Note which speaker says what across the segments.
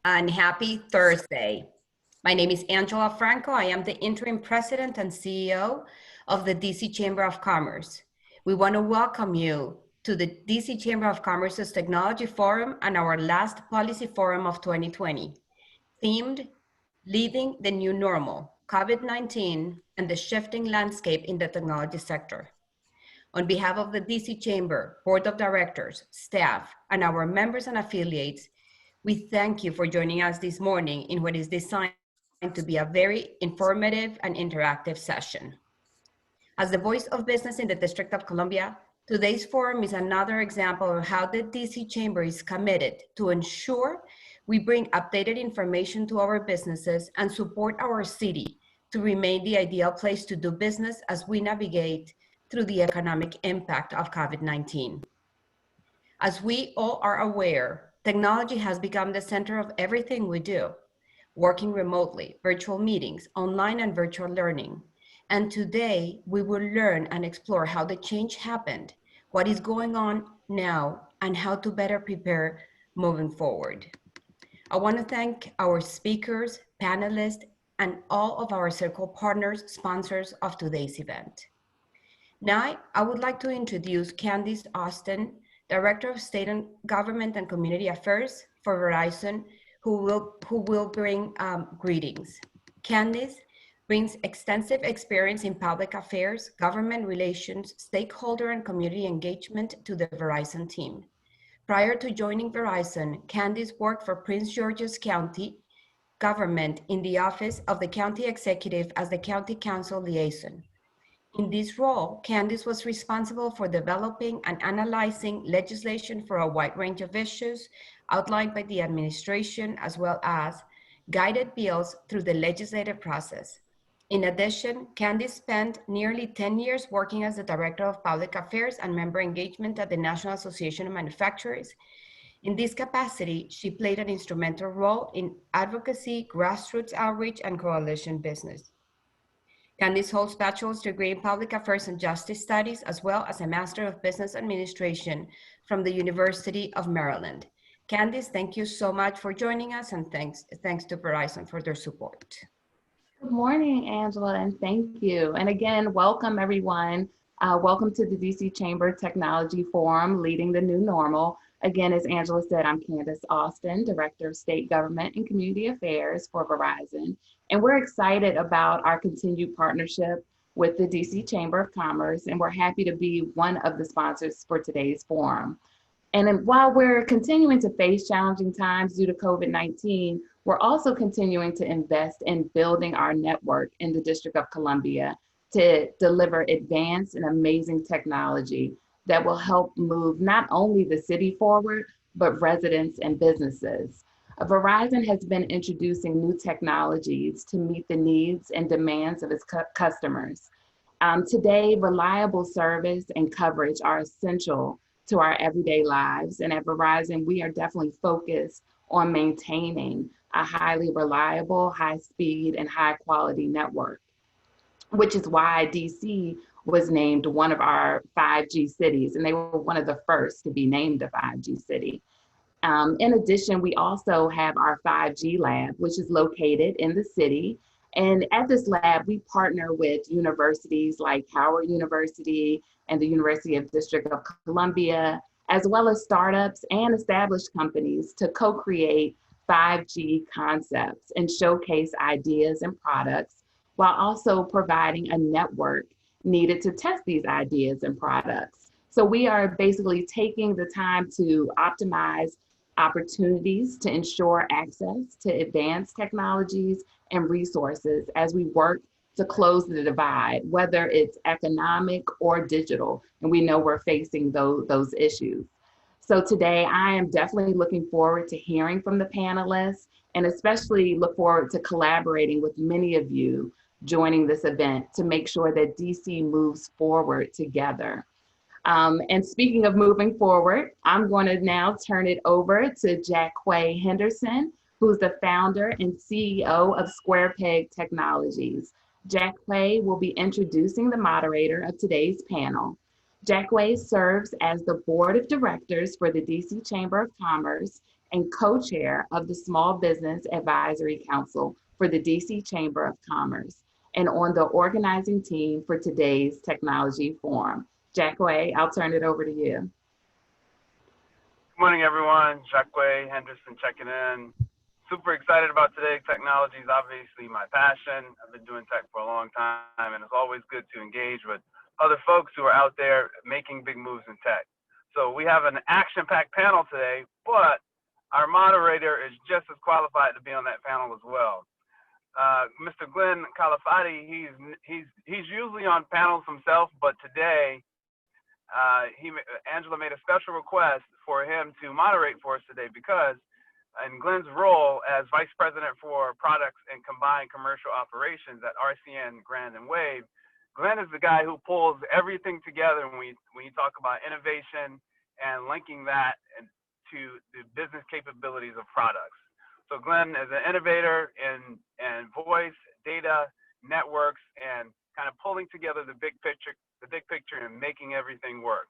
Speaker 1: and happy Thursday. My name is Angela Franco. I am the interim president and CEO of the DC Chamber of Commerce. We want to welcome you to the DC Chamber of Commerce's Technology Forum and our last policy forum of 2020, themed Leading the New Normal, COVID-19 and the Shifting Landscape in the Technology Sector. On behalf of the DC Chamber, Board of Directors, staff, and our members and affiliates, we thank you for joining us this morning in what is designed to be a very informative and interactive session. As the voice of business in the District of Columbia, today's forum is another example of how the DC Chamber is committed to ensure we bring updated information to our businesses and support our city to remain the ideal place to do business as we navigate through the economic impact of COVID-19. As we all are aware, technology has become the center of everything we do, working remotely, virtual meetings, online and virtual learning. And today, we will learn and explore how the change happened, what is going on now, and how to better prepare moving forward. I want to thank our speakers, panelists, and all of our circle partners, sponsors of today's event. Now, I would like to introduce Candice Austin, Director of State and Government and Community Affairs for Verizon, who will bring greetings. Candice brings extensive experience in public affairs, government relations, stakeholder and community engagement to the Verizon team. Prior to joining Verizon, Candice worked for Prince George's County government in the office of the county executive as the county council liaison. In this role, Candice was responsible for developing and analyzing legislation for a wide range of issues outlined by the administration, as well as guided bills through the legislative process. In addition, Candice spent nearly 10 years working as the Director of Public Affairs and Member Engagement at the National Association of Manufacturers. In this capacity, she played an instrumental role in advocacy, grassroots outreach, and coalition business. Candice holds a bachelor's degree in public affairs and justice studies, as well as a master of business administration from the University of Maryland. Candice, thank you so much for joining us, and thanks to Verizon for their support.
Speaker 2: Good morning, Angela, and thank you. And again, welcome everyone. Welcome to the DC Chamber Technology Forum, Leading the New Normal. Again, as Angela said, I'm Candice Austin, Director of State Government and Community Affairs for Verizon. And we're excited about our continued partnership with the DC Chamber of Commerce, and we're happy to be one of the sponsors for today's forum. And while we're continuing to face challenging times due to COVID-19, we're also continuing to invest in building our network in the District of Columbia to deliver advanced and amazing technology that will help move not only the city forward, but residents and businesses. Verizon has been introducing new technologies to meet the needs and demands of its customers. Today, reliable service and coverage are essential to our everyday lives. And at Verizon, we are definitely focused on maintaining a highly reliable, high speed, and high quality network, which is why DC was named one of our 5G cities, and they were one of the first to be named a 5G city. In addition, we also have our 5G lab, which is located in the city. And at this lab, we partner with universities like Howard University and the University of District of Columbia, as well as startups and established companies to co-create 5G concepts and showcase ideas and products, while also providing a network needed to test these ideas and products. So we are basically taking the time to optimize opportunities to ensure access to advanced technologies and resources as we work to close the divide, whether it's economic or digital. And we know we're facing those issues. So today I am definitely looking forward to hearing from the panelists, and especially look forward to collaborating with many of you joining this event to make sure that DC moves forward together. And speaking of moving forward, I'm going to now turn it over to Jacquay Henderson, who's the founder and CEO of Square Peg Technologies. Jacquay will be introducing the moderator of today's panel. Jacquay serves as the board of directors for the DC Chamber of Commerce and co-chair of the Small Business Advisory Council for the DC Chamber of Commerce, and on the organizing team for today's technology forum. Jackway, I'll turn it over to you.
Speaker 3: Good morning, everyone. Jackway Henderson checking in. Super excited about today. Technology is obviously my passion. I've been doing tech for a long time, and it's always good to engage with other folks who are out there making big moves in tech. So we have an action-packed panel today, but our moderator is just as qualified to be on that panel as well. Mr. Glenn Calafati, he's usually on panels himself, but today Angela made a special request for him to moderate for us today because in Glenn's role as Vice President for Products and Combined Commercial Operations at RCN Grand and Wave, Glenn is the guy who pulls everything together when you talk about innovation and linking that to the business capabilities of products. So Glenn is an innovator in voice, data, networks, and kind of pulling together the big picture and making everything work.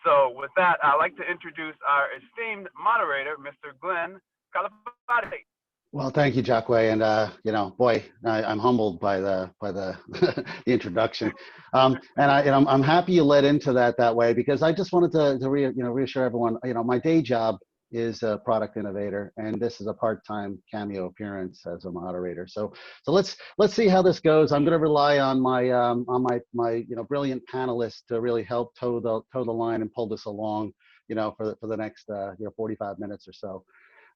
Speaker 3: So with that, I'd like to introduce our esteemed moderator, Mr. Glenn Calafati.
Speaker 4: Well, thank you, Jackway, and boy, I'm humbled by the the introduction, and I'm happy you led into that way because I just wanted to reassure everyone. My day job is a product innovator, and this is a part-time cameo appearance as a moderator. So let's see how this goes. I'm going to rely on my brilliant panelists to really help toe the line and pull this along, for the next 45 minutes or so.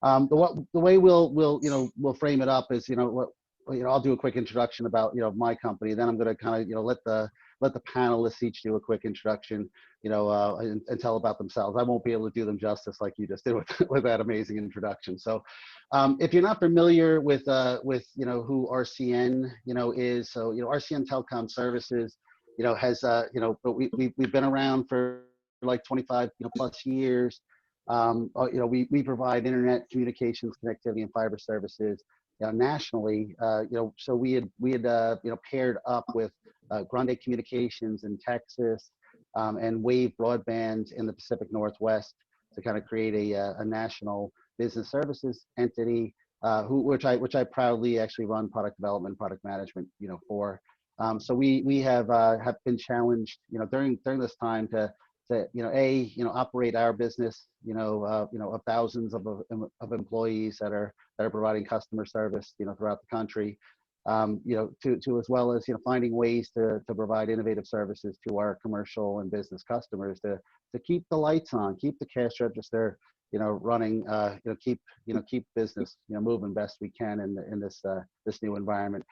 Speaker 4: The way we'll frame it up is I'll do a quick introduction about my company. Then I'm going to kind of let the panelists each do a quick introduction and tell about themselves. I won't be able to do them justice like you just did with that amazing introduction. So if you're not familiar with who RCN is, so RCN Telecom Services has but we've been around for like 25 plus years. We provide internet communications, connectivity, and fiber services nationally. So we had paired up with Grande Communications in Texas and Wave Broadband in the Pacific Northwest to kind of create a national business services entity, which I proudly actually run product development, product management, for. So we have been challenged, during this time to operate our business, of thousands of employees that are providing customer service, throughout the country, to as well as finding ways to provide innovative services to our commercial and business customers to keep the lights on, keep the cash register, running, keep business, moving best we can in this new environment.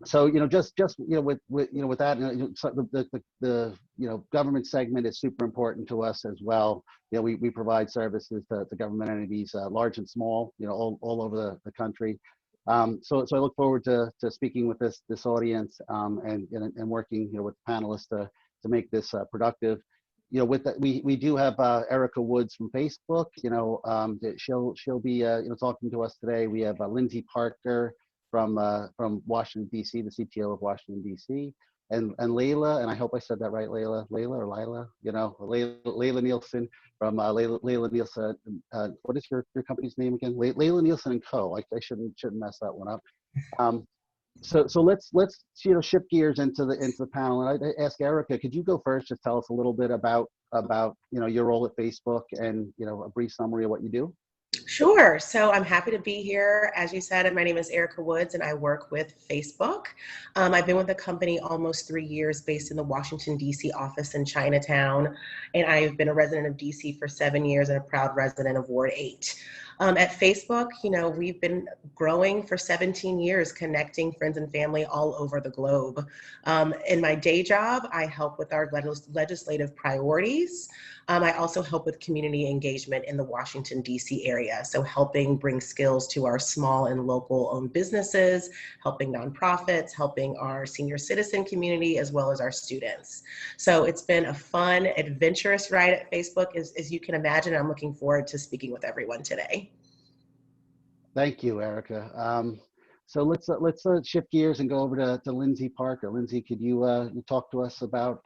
Speaker 4: So just with that, so the government segment is super important to us as well. We provide services to government entities, large and small, all over the country. So I look forward to speaking with this audience and working with the panelists to make this productive. With that, we do have Erica Woods from Facebook. She'll be talking to us today. We have Lindsay Parker from Washington, D.C., the CTO of Washington, D.C., and Layla, and I hope I said that right, Layla or Lila, Layla Nielsen from Layla Nielsen. What is your company's name again? Layla Nielsen and Co. I shouldn't mess that one up. So let's shift gears into the panel, and I ask Erica, could you go first? Just tell us a little bit about your role at Facebook and a brief summary of what you do.
Speaker 5: Sure. So I'm happy to be here. As you said, my name is Erica Woods and I work with Facebook. I've been with the company almost 3 years, based in the Washington, D.C. office in Chinatown. And I've been a resident of D.C. for 7 years and a proud resident of Ward 8. At Facebook, we've been growing for 17 years, connecting friends and family all over the globe. In my day job, I help with our legislative priorities. I also help with community engagement in the Washington, D.C. area. So helping bring skills to our small and local owned businesses, helping nonprofits, helping our senior citizen community, as well as our students. So it's been a fun, adventurous ride at Facebook, as you can imagine. I'm looking forward to speaking with everyone today.
Speaker 4: Thank you, Erica. So let's shift gears and go over to Lindsay Parker. Lindsay, could you talk to us about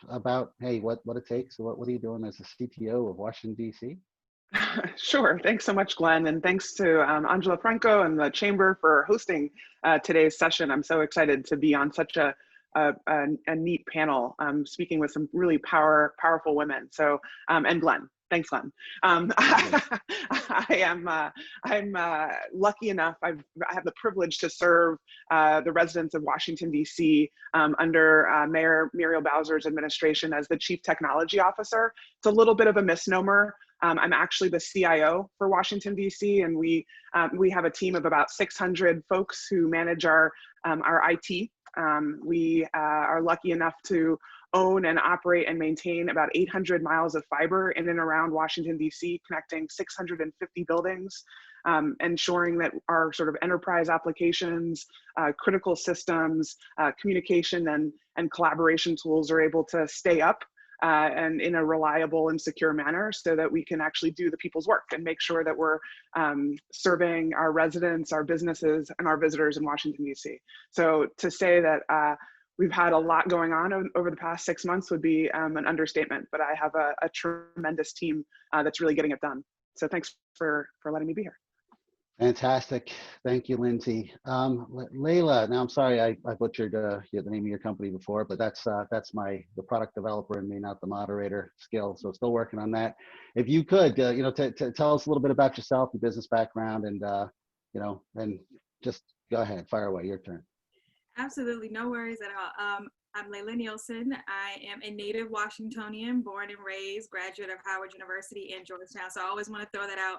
Speaker 4: hey, what it takes? What are you doing as a CTO of Washington, D.C.?
Speaker 6: Sure. Thanks so much, Glenn. And thanks to Angela Franco and the Chamber for hosting today's session. I'm so excited to be on such a neat panel, speaking with some really powerful women. So, and Glenn. Thanks, Glenn. I'm lucky enough. I have the privilege to serve the residents of Washington, D.C. Under Mayor Muriel Bowser's administration as the Chief Technology Officer. It's a little bit of a misnomer. I'm actually the CIO for Washington, D.C., and we have a team of about 600 folks who manage our IT. We are lucky enough to own and operate and maintain about 800 miles of fiber in and around Washington, D.C., connecting 650 buildings, ensuring that our sort of enterprise applications, critical systems, communication and collaboration tools are able to stay up and in a reliable and secure manner so that we can actually do the people's work and make sure that we're serving our residents, our businesses, and our visitors in Washington, D.C. So to say that we've had a lot going on over the past 6 months would be an understatement, but I have a tremendous team that's really getting it done. So thanks for letting me be here.
Speaker 4: Fantastic. Thank you, Lindsay. Layla, now I'm sorry I butchered the name of your company before, but that's the product developer in me, not the moderator skill. So still working on that. If you could, tell us a little bit about yourself, your business background, and and just go ahead, fire away, your turn.
Speaker 7: Absolutely, no worries at all. I'm Layla Nielsen. I am a native Washingtonian, born and raised, graduate of Howard University in Georgetown. So I always want to throw that out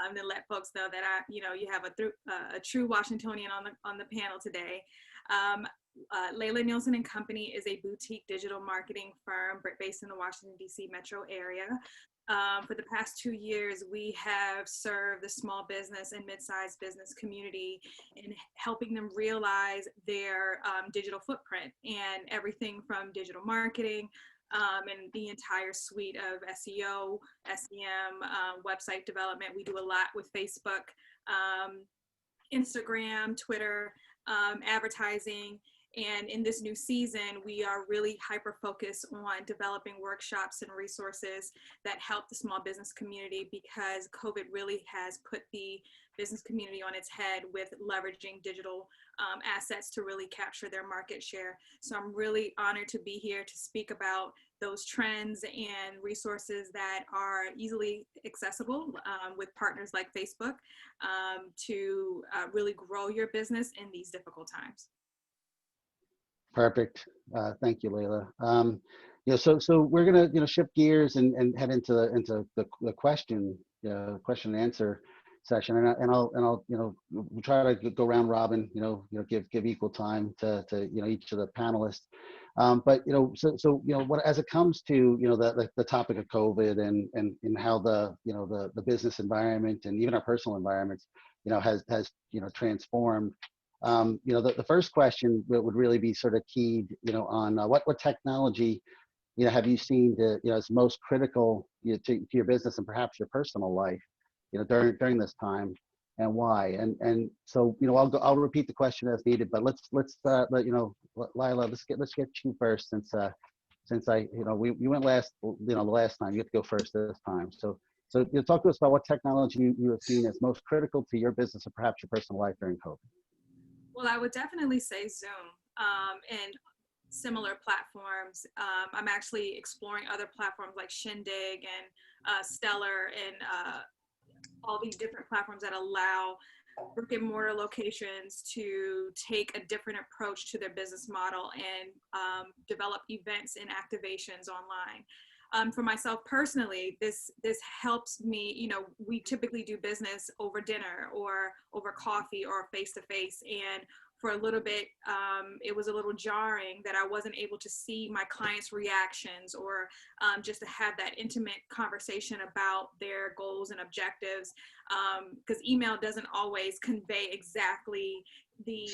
Speaker 7: and let folks know that you have a true Washingtonian on the panel today. Layla Nielsen and Company is a boutique digital marketing firm based in the Washington, D.C. metro area. For the past 2 years, we have served the small business and mid-sized business community in helping them realize their digital footprint and everything from digital marketing and the entire suite of SEO, SEM, website development. We do a lot with Facebook, Instagram, Twitter, advertising. And in this new season, we are really hyper-focused on developing workshops and resources that help the small business community, because COVID really has put the business community on its head with leveraging digital assets to really capture their market share. So I'm really honored to be here to speak about those trends and resources that are easily accessible with partners like Facebook to really grow your business in these difficult times.
Speaker 4: Perfect. Thank you, Layla. So we're gonna shift gears and head into the question and answer session, and I'll we'll try to go round robin. Give equal time to each of the panelists. But what, as it comes to the topic of COVID and how the business environment and even our personal environments has transformed. The first question would really be sort of keyed, on what technology, have you seen as most critical to your business and perhaps your personal life, during this time, and why? And so I'll repeat the question as needed, but let's Lila, let's get you first since we went last the last time. You have to go first this time. So talk to us about what technology you have seen as most critical to your business and perhaps your personal life during COVID.
Speaker 7: Well, I would definitely say Zoom and similar platforms. I'm actually exploring other platforms like Shindig and Stellar and all these different platforms that allow brick and mortar locations to take a different approach to their business model and develop events and activations online. For myself personally, this helps me, we typically do business over dinner or over coffee or face-to-face. And for a little bit, it was a little jarring that I wasn't able to see my clients' reactions or just to have that intimate conversation about their goals and objectives, because email doesn't always convey exactly the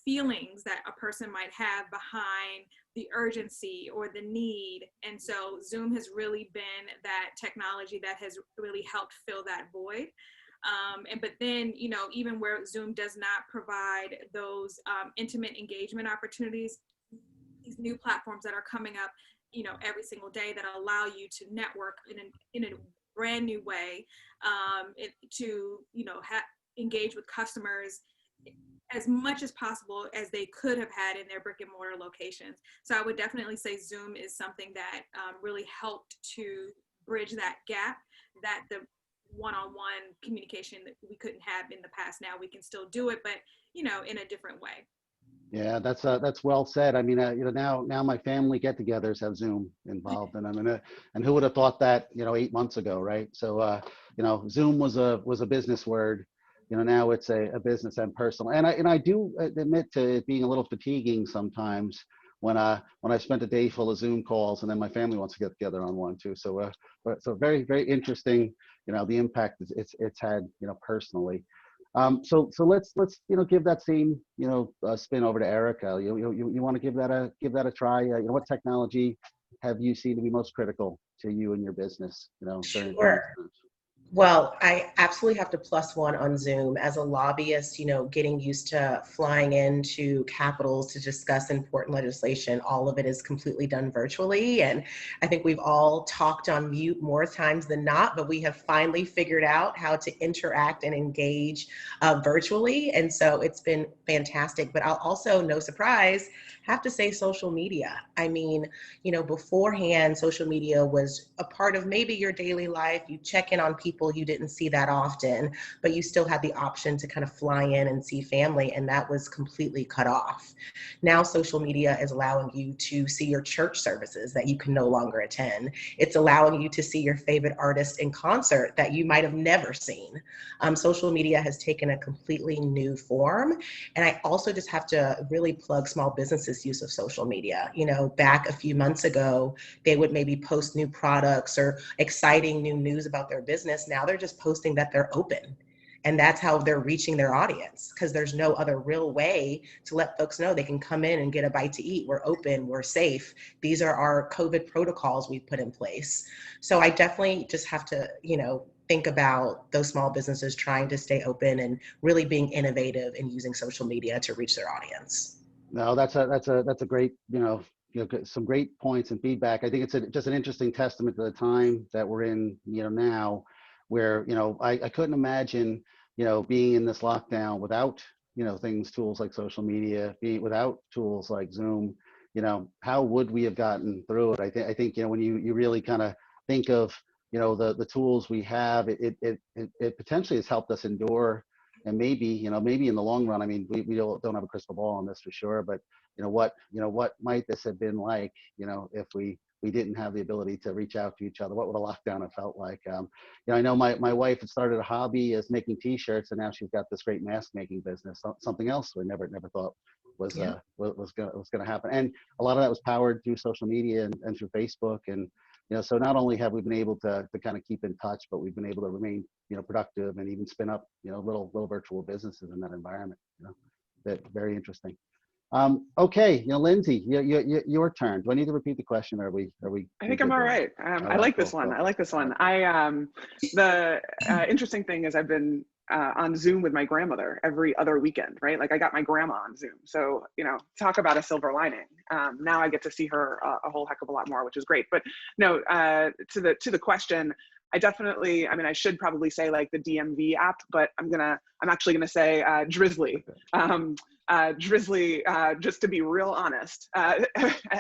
Speaker 7: feelings that a person might have behind the urgency or the need. And so Zoom has really been that technology that has really helped fill that void. But then, even where Zoom does not provide those intimate engagement opportunities, these new platforms that are coming up, every single day that allow you to network in a brand new way to, engage with customers as much as possible as they could have had in their brick and mortar locations. So I would definitely say Zoom is something that really helped to bridge that gap, that the one-on-one communication that we couldn't have in the past. Now we can still do it, but in a different way.
Speaker 4: Yeah, that's well said. I mean, now my family get-togethers have Zoom involved, and I mean, and who would have thought that 8 months ago, right? So Zoom was a business word. Now it's a business and personal. And I do admit to it being a little fatiguing sometimes when I spent a day full of Zoom calls, and then my family wants to get together on one too. So so very, very interesting, the impact it's had, personally. So let's give that same spin over to Erica. You want to give that a try? What technology have you seen to be most critical to you and your business? During
Speaker 5: Sure. Well, I absolutely have to plus one on Zoom. As a lobbyist, getting used to flying into capitals to discuss important legislation, all of it is completely done virtually. And I think we've all talked on mute more times than not, but we have finally figured out how to interact and engage virtually. And so it's been fantastic. But I'll also, no surprise, have to say social media. I mean, beforehand, social media was a part of maybe your daily life. You check in on people you didn't see that often, but you still had the option to kind of fly in and see family, and that was completely cut off. Now social media is allowing you to see your church services that you can no longer attend. It's allowing you to see your favorite artist in concert that you might have never seen. Social media has taken a completely new form. And I also just have to really plug small businesses' use of social media. Back a few months ago, they would maybe post new products or exciting new news about their business. Now they're just posting that they're open. And that's how they're reaching their audience, because there's no other real way to let folks know they can come in and get a bite to eat. We're open, we're safe. These are our COVID protocols we've put in place. So I definitely just have to, think about those small businesses trying to stay open and really being innovative and using social media to reach their audience.
Speaker 4: No, that's a great, some great points and feedback. I think it's just an interesting testament to the time that we're in, now, where, I couldn't imagine, being in this lockdown without, tools like social media, without tools like Zoom. How would we have gotten through it? I think when you really kind of think of, the tools we have, it potentially has helped us endure. And maybe in the long run, I mean, we don't have a crystal ball on this for sure, but what might this have been like, if we didn't have the ability to reach out to each other? What would a lockdown have felt like? I know my wife had started a hobby as making T-shirts, and now she's got this great mask making business. Something else we never thought was going to happen. And a lot of that was powered through social media and through Facebook. And so not only have we been able to kind of keep in touch, but we've been able to remain productive and even spin up little virtual businesses in that environment. That very interesting. Okay, Lindsay, your turn. Do I need to repeat the question? Or are we?
Speaker 6: I think I'm all right. I like this one. I like this one. The interesting thing is I've been on Zoom with my grandmother every other weekend, right? Like I got my grandma on Zoom. So, talk about a silver lining. Now I get to see her a whole heck of a lot more, which is great. But no, to the question, I definitely, I should probably say like the DMV app, but I'm actually gonna say Drizzly. Drizzly, just to be real honest,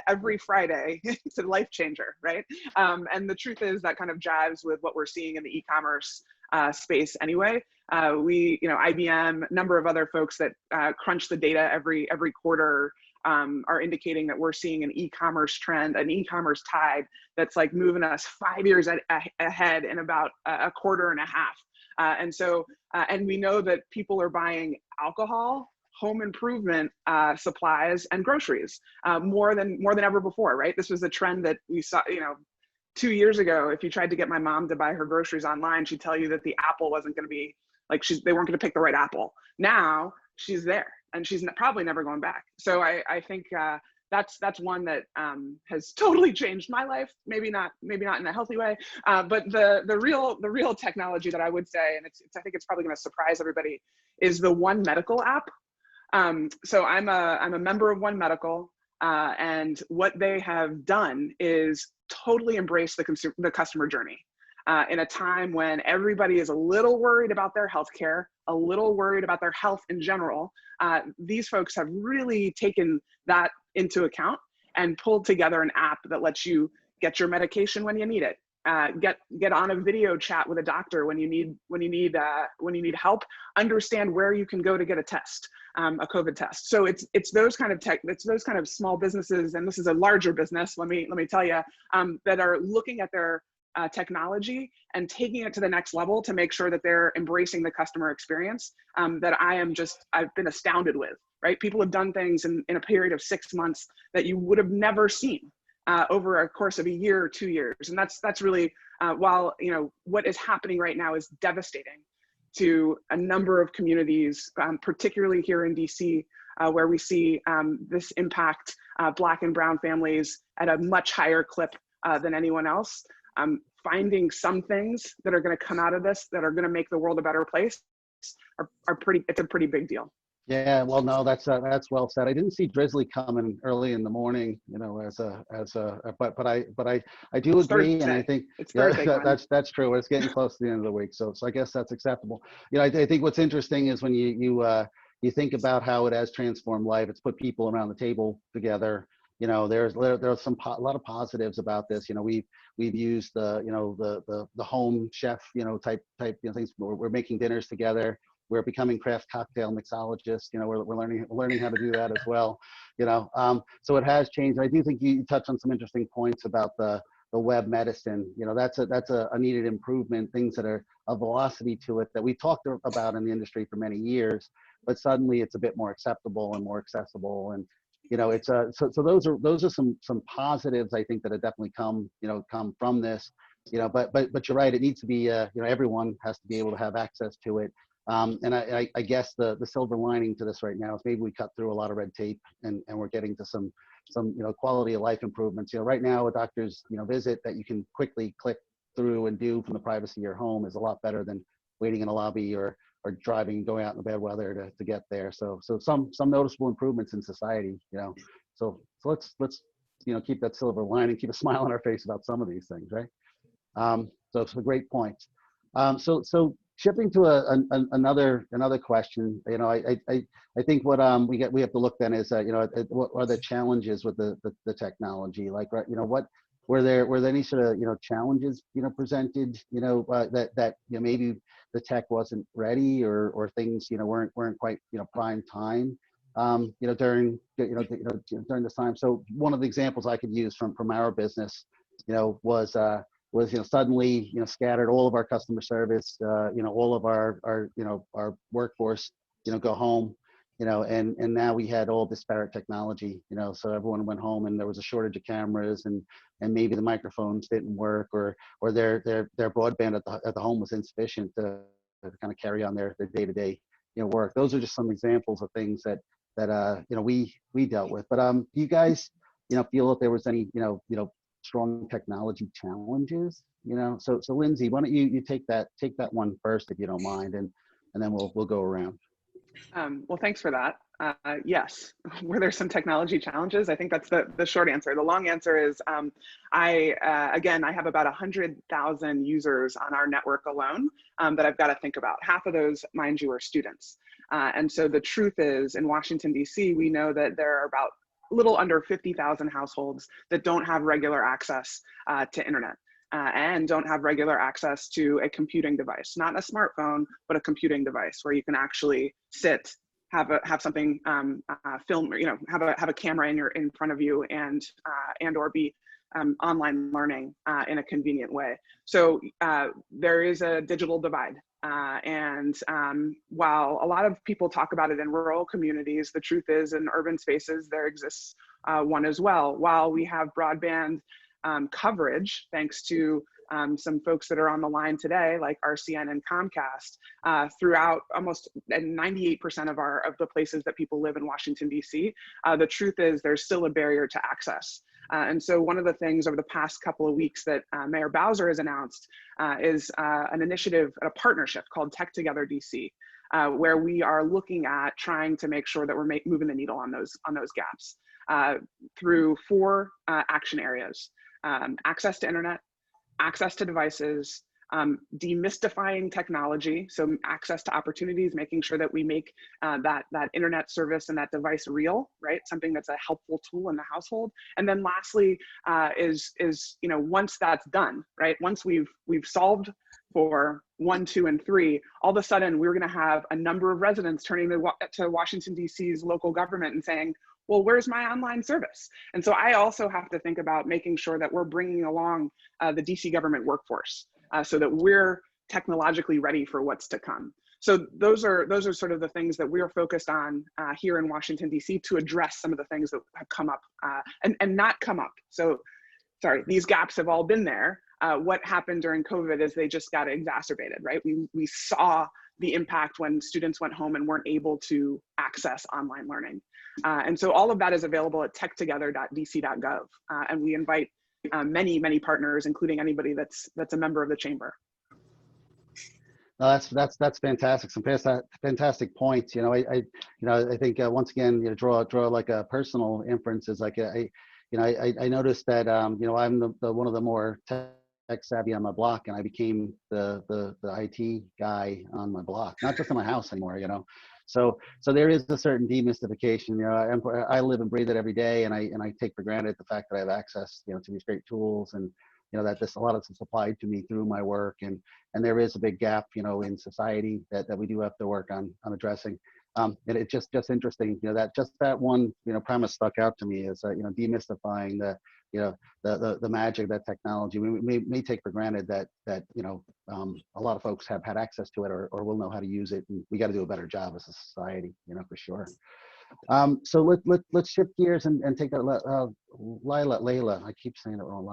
Speaker 6: every Friday, it's a life changer, right? And the truth is that kind of jives with what we're seeing in the e-commerce space anyway. IBM, number of other folks that crunch the data every quarter are indicating that we're seeing an e-commerce trend, an e-commerce tide that's like moving us 5 years ahead in about a quarter and a half. And we know that people are buying alcohol, home improvement supplies, and groceries more than ever before, right? This was a trend that we saw, 2 years ago. If you tried to get my mom to buy her groceries online, she'd tell you that the apple wasn't going to be like, they weren't going to pick the right apple. Now she's there, and she's probably never going back. So I think that's one that has totally changed my life. Maybe not in a healthy way, but the real technology that I would say, and I think it's probably going to surprise everybody, is the One Medical app. So I'm a member of One Medical, and what they have done is totally embrace the customer journey. in a time when everybody is a little worried about their healthcare, a little worried about their health in general. These folks have really taken that into account and pulled together an app that lets you get your medication when you need it. Get on a video chat with a doctor when you need help. Understand where you can go to get a test, a COVID test. So it's those kind of small businesses, and this is a larger business. Let me tell you, that are looking at their technology and taking it to the next level to make sure that they're embracing the customer experience that I've been astounded with. Right? People have done things in a period of 6 months that you would have never seen over a course of a year or 2 years. And that's really, while, what is happening right now is devastating to a number of communities, particularly here in DC, where we see this impact Black and Brown families at a much higher clip than anyone else. Finding some things that are going to come out of this that are going to make the world a better place it's a pretty big deal.
Speaker 4: Yeah, well, no, that's well said. I didn't see Drizzly coming early in the morning, but I do agree, and I think that's true. It's getting close to the end of the week, so I guess that's acceptable. I think what's interesting is when you think about how it has transformed life. It's put people around the table together. There's a lot of positives about this. We've used the home chef type things. We're making dinners together. We're becoming craft cocktail mixologists. We're learning how to do that as well. So it has changed. I do think you touched on some interesting points about the web medicine. That's a needed improvement. Things that are a velocity to it that we talked about in the industry for many years, but suddenly it's a bit more acceptable and more accessible. And it's so those are some positives I think that have definitely come from this. But you're right. It needs to be everyone has to be able to have access to it. And I guess the silver lining to this right now is maybe we cut through a lot of red tape and we're getting to some quality of life improvements. Right now a doctor's visit that you can quickly click through and do from the privacy of your home is a lot better than waiting in a lobby or driving, going out in the bad weather to get there. So some noticeable improvements in society. So let's keep that silver lining, keep a smile on our face about some of these things, right? So it's a great point. So shifting to another question, I think what we have to look then is what are the challenges with the technology? Like, what were there any sort of challenges presented that maybe the tech wasn't ready or things weren't quite prime time during this time. So one of the examples I could use from our business was suddenly scattered all of our customer service, all of our workforce go home, and now we had all disparate technology, so everyone went home and there was a shortage of cameras and maybe the microphones didn't work or their broadband at the home was insufficient to kind of carry on their day-to-day work. Those are just some examples of things that we dealt with. But do you guys feel that there was any strong technology challenges? So Lindsay, why don't you take that one first if you don't mind, and then we'll go around.
Speaker 6: Well, thanks for that. Yes, were there some technology challenges? I think that's the short answer. The long answer is I have about 100,000 users on our network alone that I've got to think about. Half of those, mind you, are students. And so the truth is, in Washington, D.C., we know that there are about a little under 50,000 households that don't have regular access to internet. And don't have regular access to a computing device, not a smartphone, but a computing device where you can actually sit, have something film, have a camera in front of you and or be online learning in a convenient way. So there is a digital divide. And while a lot of people talk about it in rural communities, the truth is in urban spaces, there exists one as well. While we have broadband coverage, thanks to some folks that are on the line today, like RCN and Comcast, throughout almost 98% of the places that people live in Washington, D.C., the truth is there's still a barrier to access. And so one of the things over the past couple of weeks that Mayor Bowser has announced is an initiative, a partnership called Tech Together DC, where we are looking at trying to make sure that we're moving the needle on those gaps through 4 action areas. Access to internet, access to devices, demystifying technology, so access to opportunities, making sure that we make that internet service and that device real, right? Something that's a helpful tool in the household. And then lastly, is once that's done, right? Once we've solved for 1, 2, and 3, all of a sudden we're going to have a number of residents turning to Washington, D.C.'s local government and saying, well, where's my online service? And so I also have to think about making sure that we're bringing along the DC government workforce so that we're technologically ready for what's to come. So those are sort of the things that we're focused on here in Washington, DC, to address some of the things that have come up and not come up. So sorry, these gaps have all been there. What happened during COVID is they just got exacerbated, right? We saw the impact when students went home and weren't able to access online learning. And so all of that is available at techtogether.dc.gov. And we invite many, many partners, including anybody that's a member of the chamber.
Speaker 4: No, that's fantastic. Some fantastic points. I think once again, draw like a personal inference is like I noticed that I'm the one of the more tech savvy on my block, and I became the IT guy on my block, not just in my house anymore. So there is a certain demystification. I live and breathe it every day, and I take for granted the fact that I have access, to these great tools, and that a lot of it's supplied to me through my work, and there is a big gap, in society that we do have to work on addressing. And it's just interesting, that one, premise stuck out to me is, demystifying the magic of that technology. We may take for granted that a lot of folks have had access to it or will know how to use it, and we got to do a better job as a society, for sure. So let's shift gears and take that. Layla, I keep saying it wrong.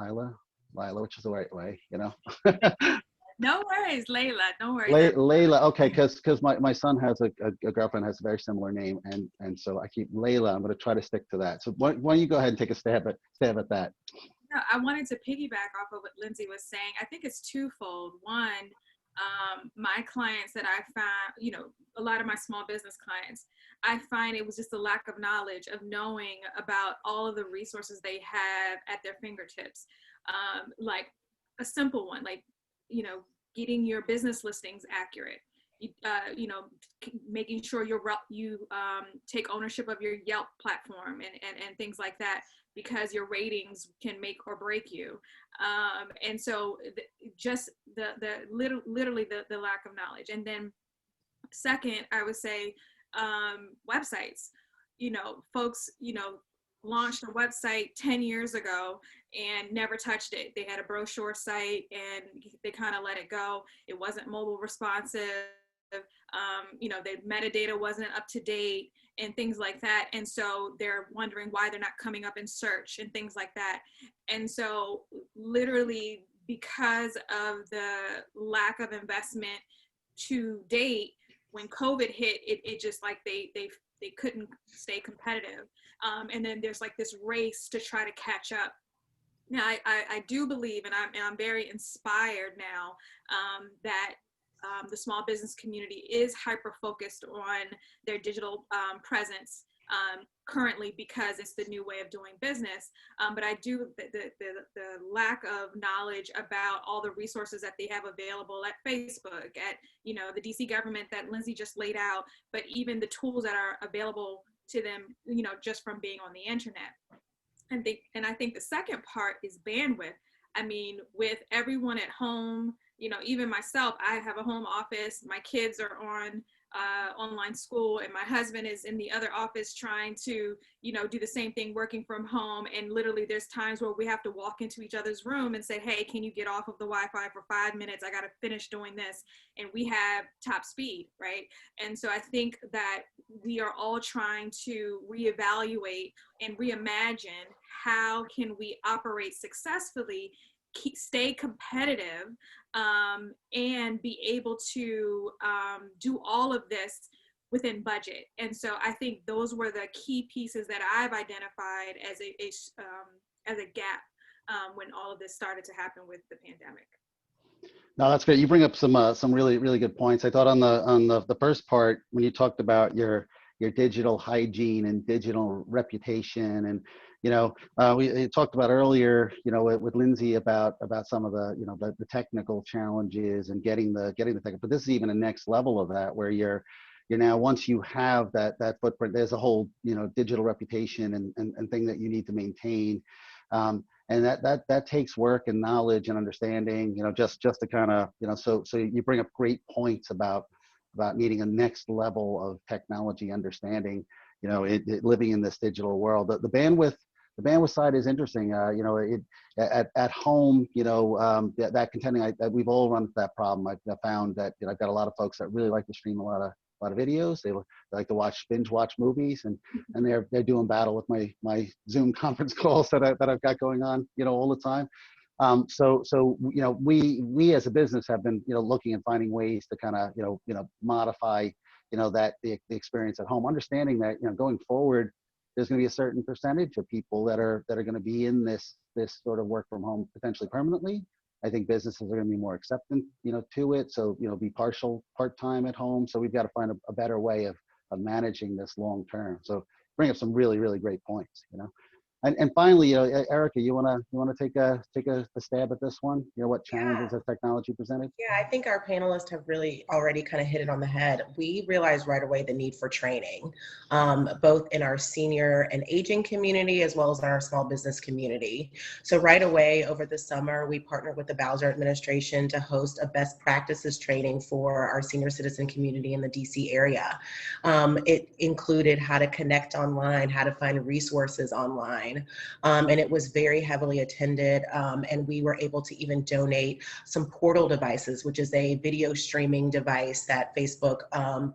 Speaker 4: Lila, which is the right way,
Speaker 7: No worries, Layla. Don't worry.
Speaker 4: Layla, okay, because my son has a girlfriend has a very similar name, and so I keep Layla. I'm going to try to stick to that. So why don't you go ahead and take a stab at that?
Speaker 7: No, I wanted to piggyback off of what Lindsay was saying. I think it's twofold. One, my clients that I found, a lot of my small business clients, I find it was just a lack of knowledge of knowing about all of the resources they have at their fingertips. Like a simple one, like, getting your business listings accurate, making sure you take ownership of your Yelp platform and things like that, because your ratings can make or break you. And so just literally the lack of knowledge. And then second, I would say websites, folks, launched a website 10 years ago and never touched it. They had a brochure site and they kind of let it go. It wasn't mobile responsive. The metadata wasn't up to date and things like that. And so they're wondering why they're not coming up in search and things like that. And so literally because of the lack of investment to date, when COVID hit, it just like they couldn't stay competitive. And then there's like this race to try to catch up. Now, I do believe, and I'm very inspired now that the small business community is hyper-focused on their digital presence currently because it's the new way of doing business. But I do, the lack of knowledge about all the resources that they have available at Facebook, at, the DC government that Lindsay just laid out, but even the tools that are available to them, just from being on the internet. And I think the second part is bandwidth. I mean, with everyone at home, even myself, I have a home office, my kids are on online school, and my husband is in the other office trying to, do the same thing, working from home. And literally there's times where we have to walk into each other's room and say, hey, can you get off of the Wi-Fi for 5 minutes? I got to finish doing this. And we have top speed, right? And so I think that we are all trying to reevaluate and reimagine how can we operate successfully, stay competitive, and be able to do all of this within budget. And so I think those were the key pieces that I've identified as a gap when all of this started to happen with the pandemic.
Speaker 4: No, that's great. You bring up some really, really good points. I thought on the first part, when you talked about your your digital hygiene and digital reputation. And we talked about earlier, with Lindsay about some of the the technical challenges and getting the tech. But this is even a next level of that, where you're now, once you have that footprint, there's a whole digital reputation and thing that you need to maintain. And that takes work and knowledge and understanding, just to kind of, so you bring up great points about needing a next level of technology understanding, living in this digital world. The bandwidth side is interesting. At home, that contending, we've all run into that problem. I've found that I've got a lot of folks that really like to stream a lot of videos. They like to binge watch movies, and they're doing battle with my Zoom conference calls that I've got going on, all the time. So we as a business have been looking and finding ways to kind of modify that the experience at home, understanding that going forward there's going to be a certain percentage of people that are going to be in this sort of work from home potentially permanently. I think businesses are going to be more acceptant, to it. So, be part-time at home. So we've got to find a better way of managing this long term. So bring up some really, really great points, And finally, Erica, you wanna take a stab at this one? What challenges has technology presented?
Speaker 5: Yeah, I think our panelists have really already kind of hit it on the head. We realized right away the need for training, both in our senior and aging community, as well as in our small business community. So right away over the summer, we partnered with the Bowser administration to host a best practices training for our senior citizen community in the DC area. It included how to connect online, how to find resources online. And it was very heavily attended, and we were able to even donate some Portal devices, which is a video streaming device that Facebook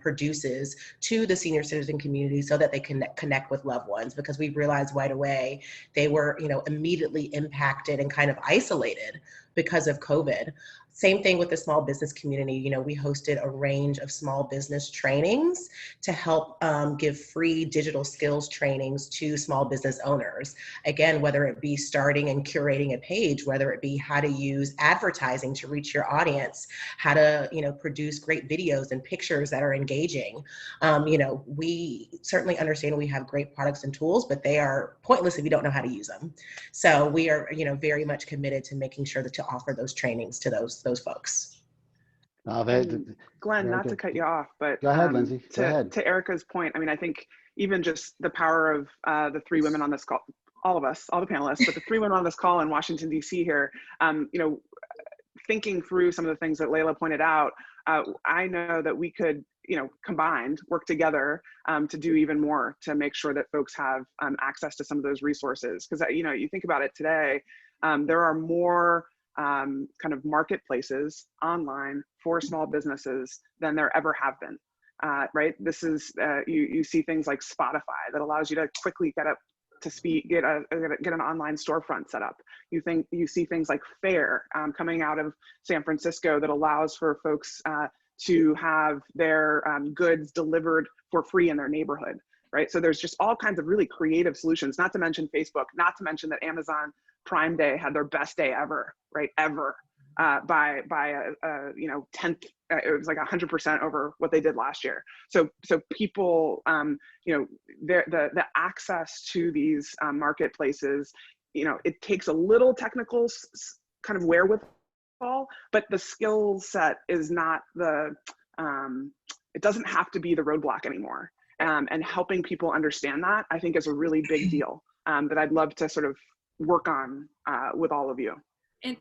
Speaker 5: produces to the senior citizen community so that they can connect with loved ones, because we realized right away they were immediately impacted and kind of isolated because of COVID. Same thing with the small business community. We hosted a range of small business trainings to help give free digital skills trainings to small business owners. Again, whether it be starting and curating a page, whether it be how to use advertising to reach your audience, how to, produce great videos and pictures that are engaging. We certainly understand we have great products and tools, but they are pointless if you don't know how to use them. So we are, very much committed to making sure to offer those trainings to those folks.
Speaker 6: Glenn, not to cut you off, but
Speaker 4: go ahead, Lindsay. Go ahead.
Speaker 6: To Erica's point, I think even just the power of the three women on this call, all of us, all the panelists, but the three women on this call in Washington, D.C. here, thinking through some of the things that Layla pointed out, I know that we could, combined work together to do even more to make sure that folks have access to some of those resources. Because, you think about it today, there are more kind of marketplaces online for small businesses than there ever have been, right? This is, you see things like Spotify that allows you to quickly get up to speed, get an online storefront set up. You see things like Faire coming out of San Francisco that allows for folks to have their goods delivered for free in their neighborhood, right? So there's just all kinds of really creative solutions, not to mention Facebook, not to mention that Amazon Prime Day had their best day ever, right? Ever, by a tenth, it was like 100% over what they did last year. So people, the access to these marketplaces, it takes a little technical kind of wherewithal, but the skill set is not it doesn't have to be the roadblock anymore. And helping people understand that, I think, is a really big deal that I'd love to sort of work on with all of you.
Speaker 7: And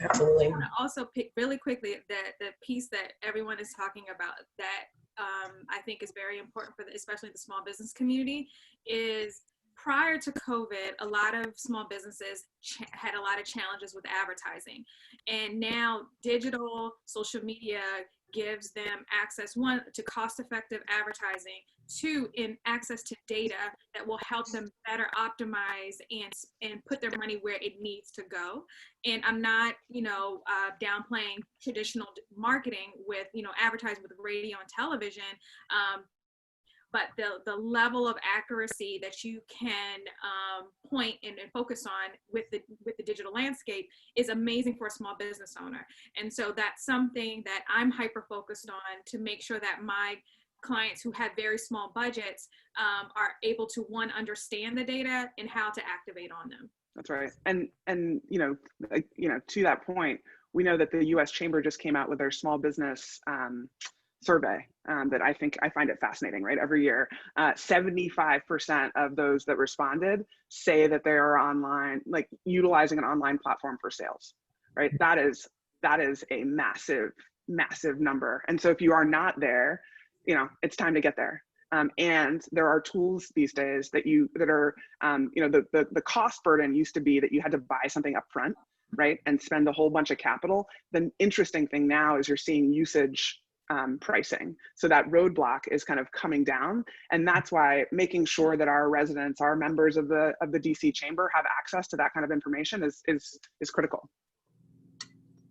Speaker 5: Absolutely.
Speaker 7: I want to also pick really quickly the piece that everyone is talking about that I think is very important for especially the small business community is prior to COVID, a lot of small businesses had a lot of challenges with advertising. And now digital social media gives them access, one, to cost-effective advertising, two, in access to data that will help them better optimize and put their money where it needs to go. And I'm not, downplaying traditional marketing with, advertising with radio and television, but the level of accuracy that you can point and focus on with the digital landscape is amazing for a small business owner. And so that's something that I'm hyper focused on to make sure that my clients who had very small budgets are able to, one, understand the data and how to activate on them.
Speaker 6: That's right. And to that point, we know that the U.S. Chamber just came out with their small business survey that I find it fascinating, right? Every year, 75% of those that responded say that they are online, like utilizing an online platform for sales, right? That is a massive, massive number. And so if you are not there, it's time to get there. And there are tools these days that are, the cost burden used to be that you had to buy something up front, right? And spend a whole bunch of capital. The interesting thing now is you're seeing usage pricing. So that roadblock is kind of coming down. And that's why making sure that our residents, our members of the DC Chamber have access to that kind of information is critical.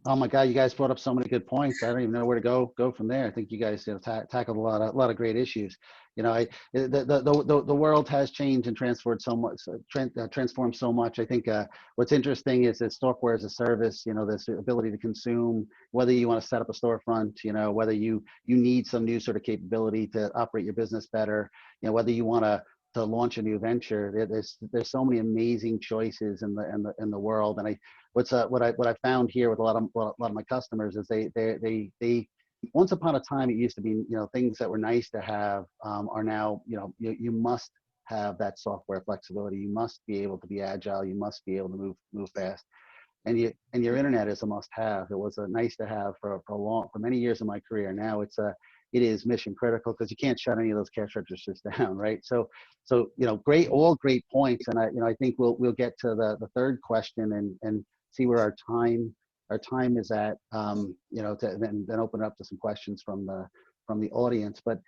Speaker 4: Oh my God, you guys brought up so many good points. I don't even know where to go from there. I think you guys tackled a lot of great issues. The world has changed and transformed so much. I think what's interesting is that software as a service, this ability to consume, whether you want to set up a storefront, whether you need some new sort of capability to operate your business better, whether you want to launch a new venture. There's so many amazing choices in the world. And what I found here with a lot of my customers is they once upon a time it used to be things that were nice to have are now you must have that software flexibility. You must be able to be agile. You must be able to move fast. And your internet is a must-have. It was a nice to have for many years of my career. Now it is mission critical because you can't shut any of those cash registers down, right? So all great points. And I think we'll get to the third question and see where our time is at. To then open it up to some questions from the audience. But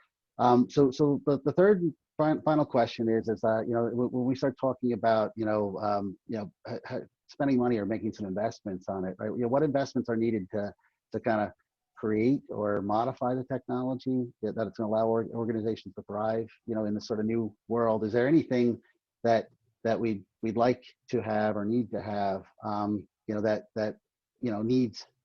Speaker 4: so the third and final question is when we start talking about spending money or making some investments on it, right? What investments are needed to kind of create or modify the technology that it's going to allow organizations to thrive, in this sort of new world? Is there anything that we'd like to have or need to have, that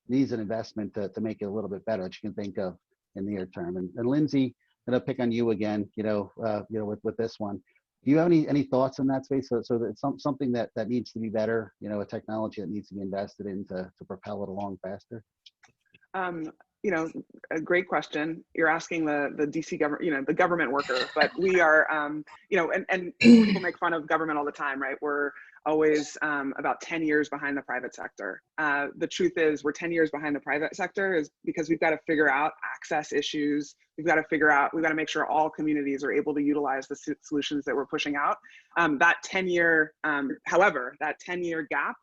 Speaker 4: needs an investment to make it a little bit better that you can think of in the near term? And Lindsay, I'm going to pick on you again, with this one. Do you have any thoughts in that space? So that it's something that needs to be better, a technology that needs to be invested in to propel it along faster?
Speaker 6: A great question. You're asking the DC government, the government worker, but we are, and people make fun of government all the time, right? We're always about 10 years behind the private sector. The truth is we're 10 years behind the private sector is because we've got to figure out access issues. We've got to make sure all communities are able to utilize the solutions that we're pushing out. That 10-year gap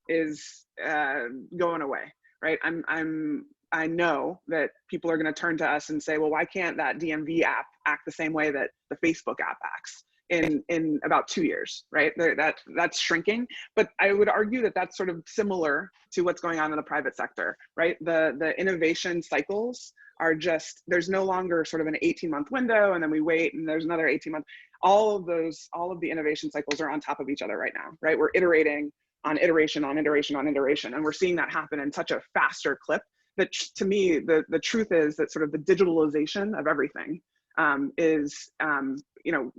Speaker 6: is going away, right? I know that people are going to turn to us and say, well, why can't that DMV app act the same way that the Facebook app acts in about 2 years, right? That's shrinking. But I would argue that that's sort of similar to what's going on in the private sector, right? The innovation cycles are there's no longer sort of an 18-month window and then we wait and there's another 18 months. All of the innovation cycles are on top of each other right now, right? We're iterating on iteration on iteration on iteration. And we're seeing that happen in such a faster clip that, to me, the truth is that sort of the digitalization of everything is,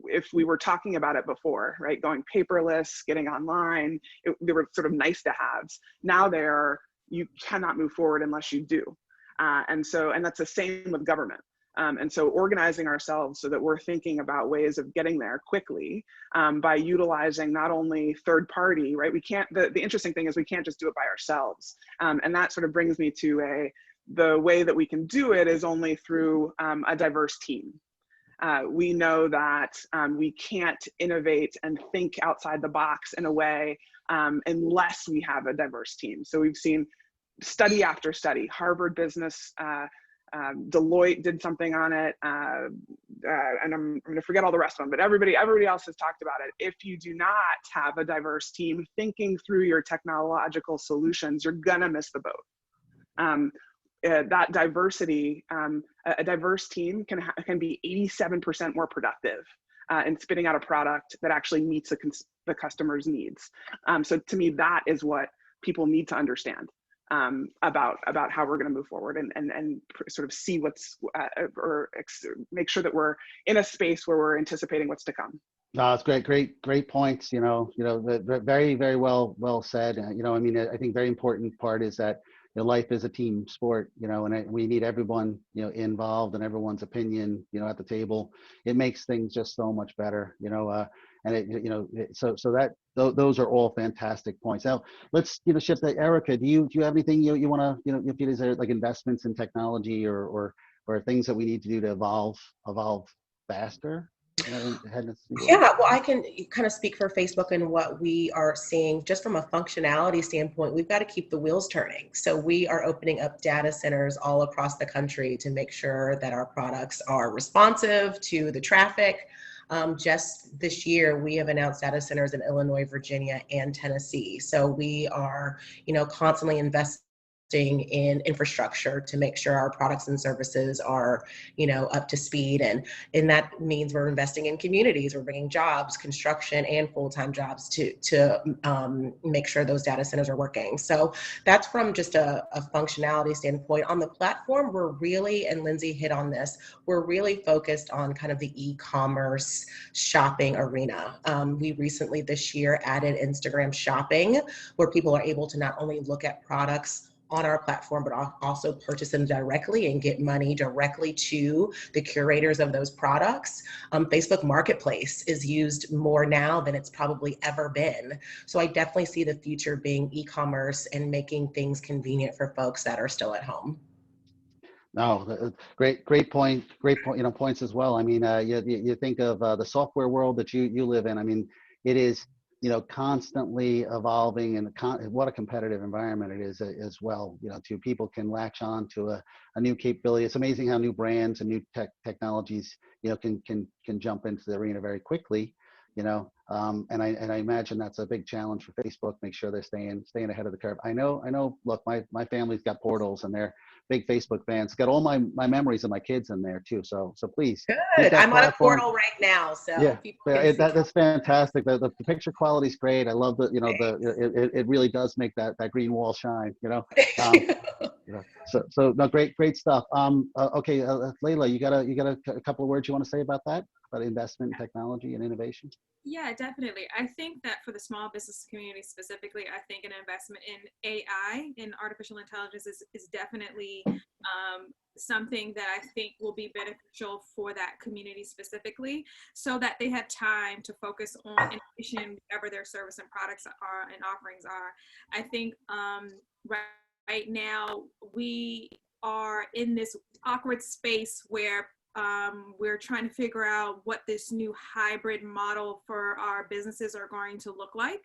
Speaker 6: if we were talking about it before, right, going paperless, getting online, they were sort of nice to haves. Now you cannot move forward unless you do. And that's the same with government. And so organizing ourselves so that we're thinking about ways of getting there quickly by utilizing not only third party, right? The interesting thing is we can't just do it by ourselves. And that sort of brings me to the way that we can do it is only through a diverse team. We know that we can't innovate and think outside the box in a way unless we have a diverse team. So we've seen study after study, Harvard Business, Deloitte did something on it, and I'm going to forget all the rest of them, but everybody else has talked about it. If you do not have a diverse team thinking through your technological solutions, you're going to miss the boat. That diversity, a diverse team can be 87% more productive in spitting out a product that actually meets the customer's needs. So to me, that is what people need to understand. about how we're going to move forward and sort of see what's make sure that we're in a space where we're anticipating what's to come.
Speaker 4: No, it's great points. Very, very well said. I mean, I think very important part is that life is a team sport. And we need everyone, involved and everyone's opinion, at the table. It makes things just so much better. Those are all fantastic points. Now let's shift to Erica. Do you have anything you want to if it is there like investments in technology or things that we need to do to evolve faster?
Speaker 5: Yeah, well, I can kind of speak for Facebook and what we are seeing just from a functionality standpoint. We've got to keep the wheels turning. So we are opening up data centers all across the country to make sure that our products are responsive to the traffic. Just this year, we have announced data centers in Illinois, Virginia, and Tennessee. So we are, constantly investing in infrastructure to make sure our products and services are, up to speed. And that means we're investing in communities. We're bringing jobs, construction, and full-time jobs to make sure those data centers are working. So that's from just a functionality standpoint. On the platform, we're really, and Lindsay hit on this, we're really focused on kind of the e-commerce shopping arena. We recently this year added Instagram shopping, where people are able to not only look at products on our platform, but also purchase them directly and get money directly to the curators of those products. Facebook Marketplace is used more now than it's probably ever been. So I definitely see the future being e-commerce and making things convenient for folks that are still at home.
Speaker 4: No, great point. Points as well. I mean, you think of the software world that you live in. I mean, it is constantly evolving, and what a competitive environment it is as well. People can latch on to a new capability. It's amazing how new brands and new technologies, can jump into the arena very quickly. And I imagine that's a big challenge for Facebook. Make sure they're staying ahead of the curve. I know. Look, my family's got portals, and they're big Facebook fans. Got all my memories of my kids in there too. So please.
Speaker 5: Good. I'm on a portal right now. So
Speaker 4: yeah, that's fantastic. The picture quality is great. I love that. It really does make that green wall shine. So no, great stuff. Okay, Layla, you got a couple of words you want to say about that? About investment in technology and innovation?
Speaker 7: Yeah, definitely. I think that for the small business community specifically, I think an investment in AI, in artificial intelligence, is definitely something that I think will be beneficial for that community specifically, so that they have time to focus on innovation, whatever their service and products are and offerings are. I think right now we are in this awkward space where we're trying to figure out what this new hybrid model for our businesses are going to look like.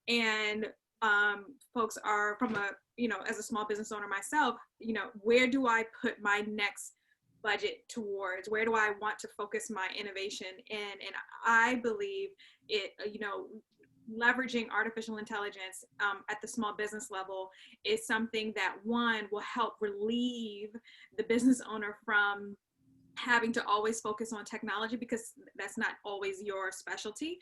Speaker 7: And folks are from as a small business owner myself, where do I put my next budget towards? Where do I want to focus my innovation in? And I believe leveraging artificial intelligence at the small business level is something that, one, will help relieve the business owner from having to always focus on technology, because that's not always your specialty,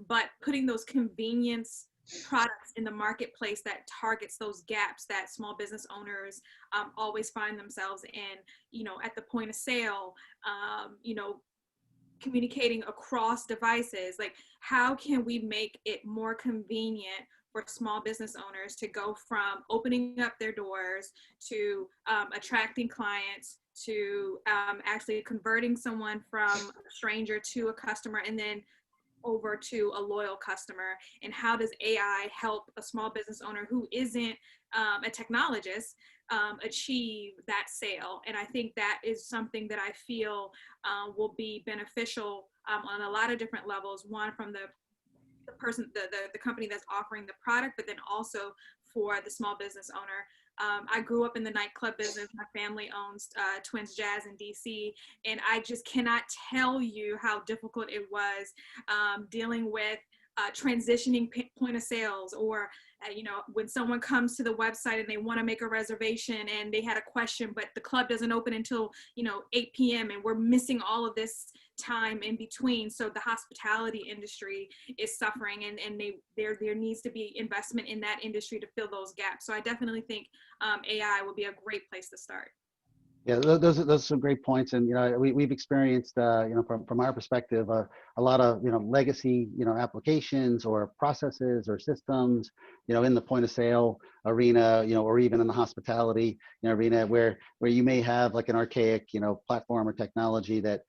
Speaker 7: but putting those convenience products in the marketplace that targets those gaps that small business owners always find themselves in, at the point of sale, communicating across devices. Like, how can we make it more convenient for small business owners to go from opening up their doors to attracting clients to actually converting someone from a stranger to a customer and then over to a loyal customer? And how does AI help a small business owner who isn't a technologist achieve that sale? And I think that is something that I feel will be beneficial on a lot of different levels. One, from the person, the company that's offering the product, but then also for the small business owner. I grew up in the nightclub business. My family owns Twins Jazz in DC, and I just cannot tell you how difficult it was dealing with transitioning point of sales, or when someone comes to the website and they want to make a reservation and they had a question, but the club doesn't open until 8 p.m. and we're missing all of this time in between. So the hospitality industry is suffering, and there needs to be investment in that industry to fill those gaps. So I definitely think AI will be a great place to start.
Speaker 4: Yeah, those are some great points, and we've experienced from our perspective a lot of legacy applications or processes or systems in the point of sale arena, or even in the hospitality arena where you may have like an archaic platform or technology that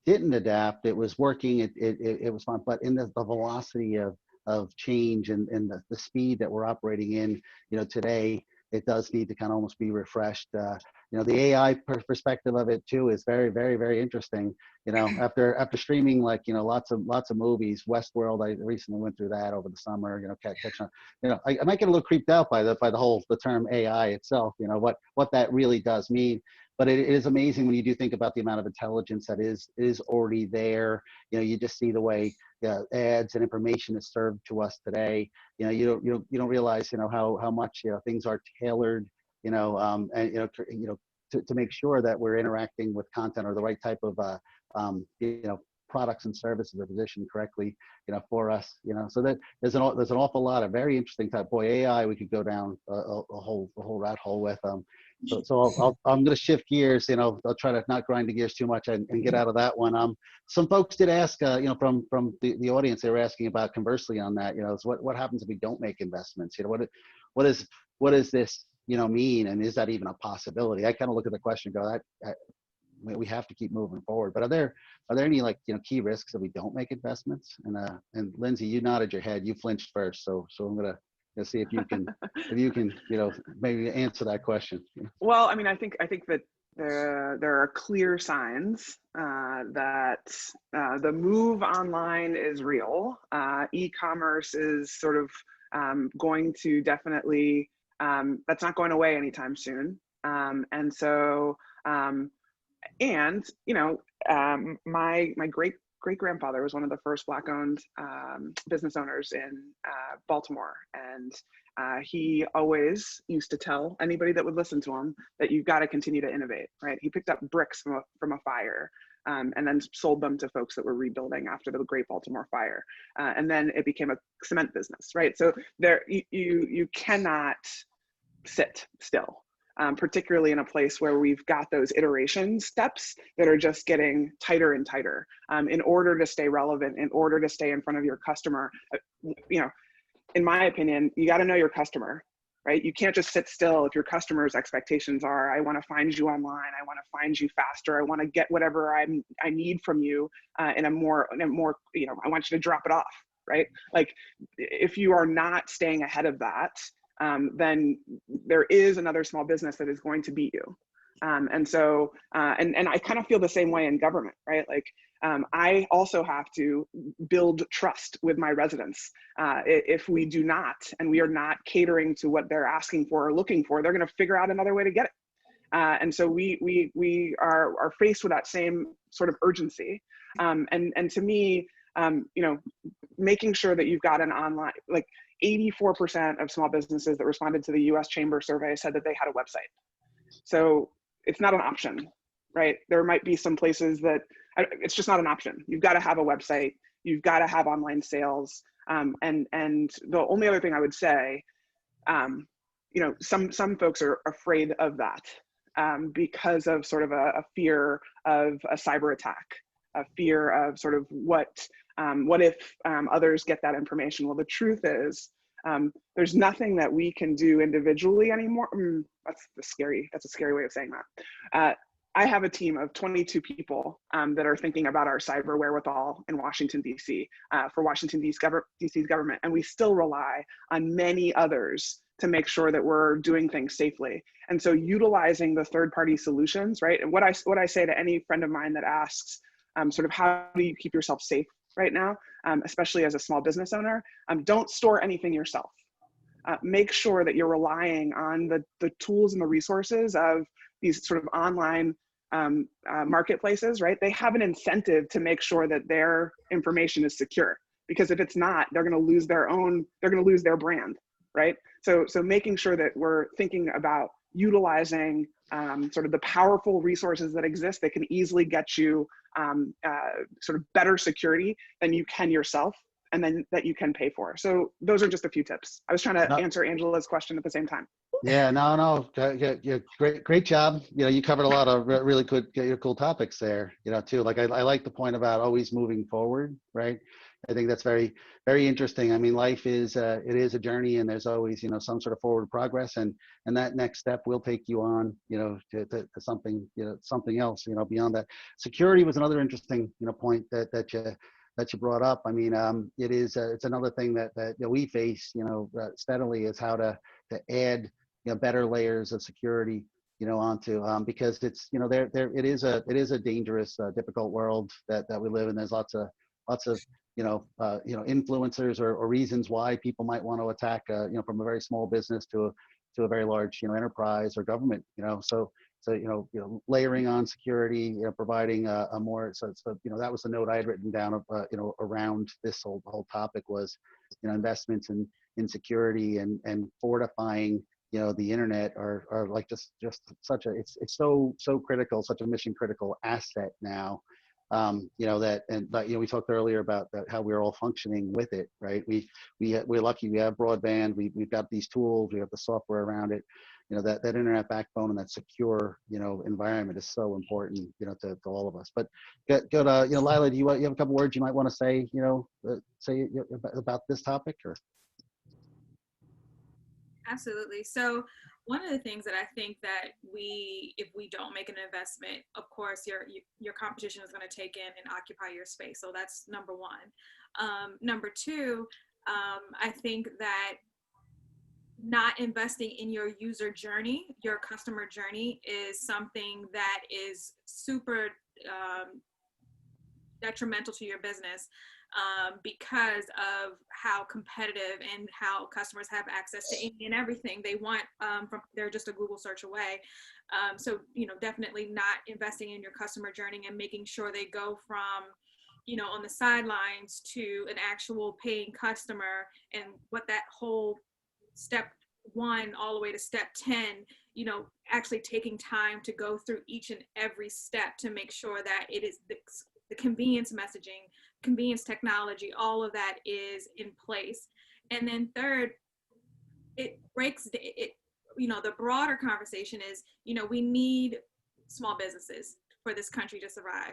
Speaker 4: didn't adapt. It was working, it was fine, but in the velocity of change and the speed that we're operating in today, it does need to kind of almost be refreshed. The AI perspective of it too is very, very, very interesting. After streaming lots of movies, Westworld, I recently went through that over the summer. I might get a little creeped out by the term AI itself. What that really does mean. But it is amazing when you do think about the amount of intelligence that is already there. You just see the way ads and information is served to us today. You don't realize how much things are tailored. To make sure that we're interacting with content or the right type of products and services are positioned correctly for us. So that there's an awful lot of very interesting type. Boy, AI, we could go down a whole rat hole with them. So I'm going to shift gears. I'll try to not grind the gears too much and get out of that one. Some folks did ask, from the audience, they were asking about conversely on that. So what happens if we don't make investments? What is this mean, and is that even a possibility? I kind of look at the question and go, we have to keep moving forward. But are there any key risks that we don't make investments? And Lindsay, you nodded your head. You flinched first, so I'm gonna see if you can maybe answer that question.
Speaker 6: Well, I mean, I think that there are clear signs that the move online is real. E-commerce is sort of going to definitely, that's not going away anytime soon. And so, my great grandfather was one of the first Black-owned business owners in Baltimore, and he always used to tell anybody that would listen to him that you've got to continue to innovate. Right? He picked up bricks from a fire, and then sold them to folks that were rebuilding after the Great Baltimore Fire, and then it became a cement business. Right? So you cannot sit still. Particularly in a place where we've got those iteration steps that are just getting tighter and tighter, in order to stay relevant, in order to stay in front of your customer. In my opinion, you got to know your customer, right? You can't just sit still if your customer's expectations are, I want to find you online, I want to find you faster, I want to get whatever I need from you in a more, I want you to drop it off, right? Like, if you are not staying ahead of that, then there is another small business that is going to beat you. And so, and I kind of feel the same way in government, right? Like, I also have to build trust with my residents. If we do not, and we are not catering to what they're asking for or looking for, they're going to figure out another way to get it. And so we are faced with that same sort of urgency. And to me, making sure that you've got an online, like, 84% of small businesses that responded to the US Chamber survey said that they had a website. So it's not an option, right? There might be some places that it's just not an option. You've got to have a website. You've got to have online sales. And the only other thing I would say, some folks are afraid of that because of sort of a fear of a cyber attack, a fear of sort of what if others get that information? Well, the truth is, there's nothing that we can do individually anymore. That's a scary way of saying that. I have a team of 22 people that are thinking about our cyber wherewithal in Washington, D.C. For Washington, D.C.'s government. And we still rely on many others to make sure that we're doing things safely. And so utilizing the third-party solutions, right? And what I say to any friend of mine that asks, sort of, how do you keep yourself safe right now, especially as a small business owner, don't store anything yourself. Make sure that you're relying on the tools and the resources of these sort of online marketplaces, right? They have an incentive to make sure that their information is secure, because if it's not, they're going to lose their brand, right? So making sure that we're thinking about utilizing sort of the powerful resources that exist that can easily get you sort of better security than you can yourself, and then that you can pay for. So those are just a few tips. I was trying to
Speaker 4: No.
Speaker 6: answer Angela's question at the same time.
Speaker 4: Yeah, no, yeah, great job. You know, you covered a lot of really good, cool topics there. You know, too. Like I like the point about always moving forward, right? I think that's very, very interesting. I mean, life is it is a journey, and there's always, you know, some sort of forward progress, and that next step will take you on, you know, to something, you know, something else, you know, beyond that. Security was another interesting, you know, point that you brought up. I mean, it is it's another thing that you know, we face, you know, steadily, is how to add, you know, better layers of security, you know, onto because it's, you know, it is a dangerous, difficult world that we live in. There's lots of you know, influencers or reasons why people might want to attack, you know, from a very small business to a very large, you know, enterprise or government, you know. So you know, layering on security, you know, providing a more, so you know, that was the note I had written down of, you know, around this whole topic was, you know, investments in security and fortifying, you know, the internet are like just such a, it's so critical, such a mission critical asset now. You know, that, and you know, we talked earlier about that, how we're all functioning with it, right? We're lucky, we have broadband, we've got these tools, we have the software around it. You know, that internet backbone and that secure, you know, environment is so important, you know, to all of us. But go to, you know, Lila, do you have a couple words you might want to say, you know, about this topic, or?
Speaker 7: Absolutely. So one of the things that I think that if we don't make an investment, of course, your competition is going to take in and occupy your space. So that's number one. Number two, I think that not investing in your user journey, your customer journey, is something that is super detrimental to your business. Because of how competitive and how customers have access to any and everything they want, they're just a Google search away. So, you know, definitely not investing in your customer journey and making sure they go from, you know, on the sidelines to an actual paying customer, and what that whole step 1 all the way to step 10, you know, actually taking time to go through each and every step to make sure that it is the convenience messaging, convenience technology, all of that is in place. And then third, it breaks it, you know, the broader conversation is, you know, we need small businesses for this country to survive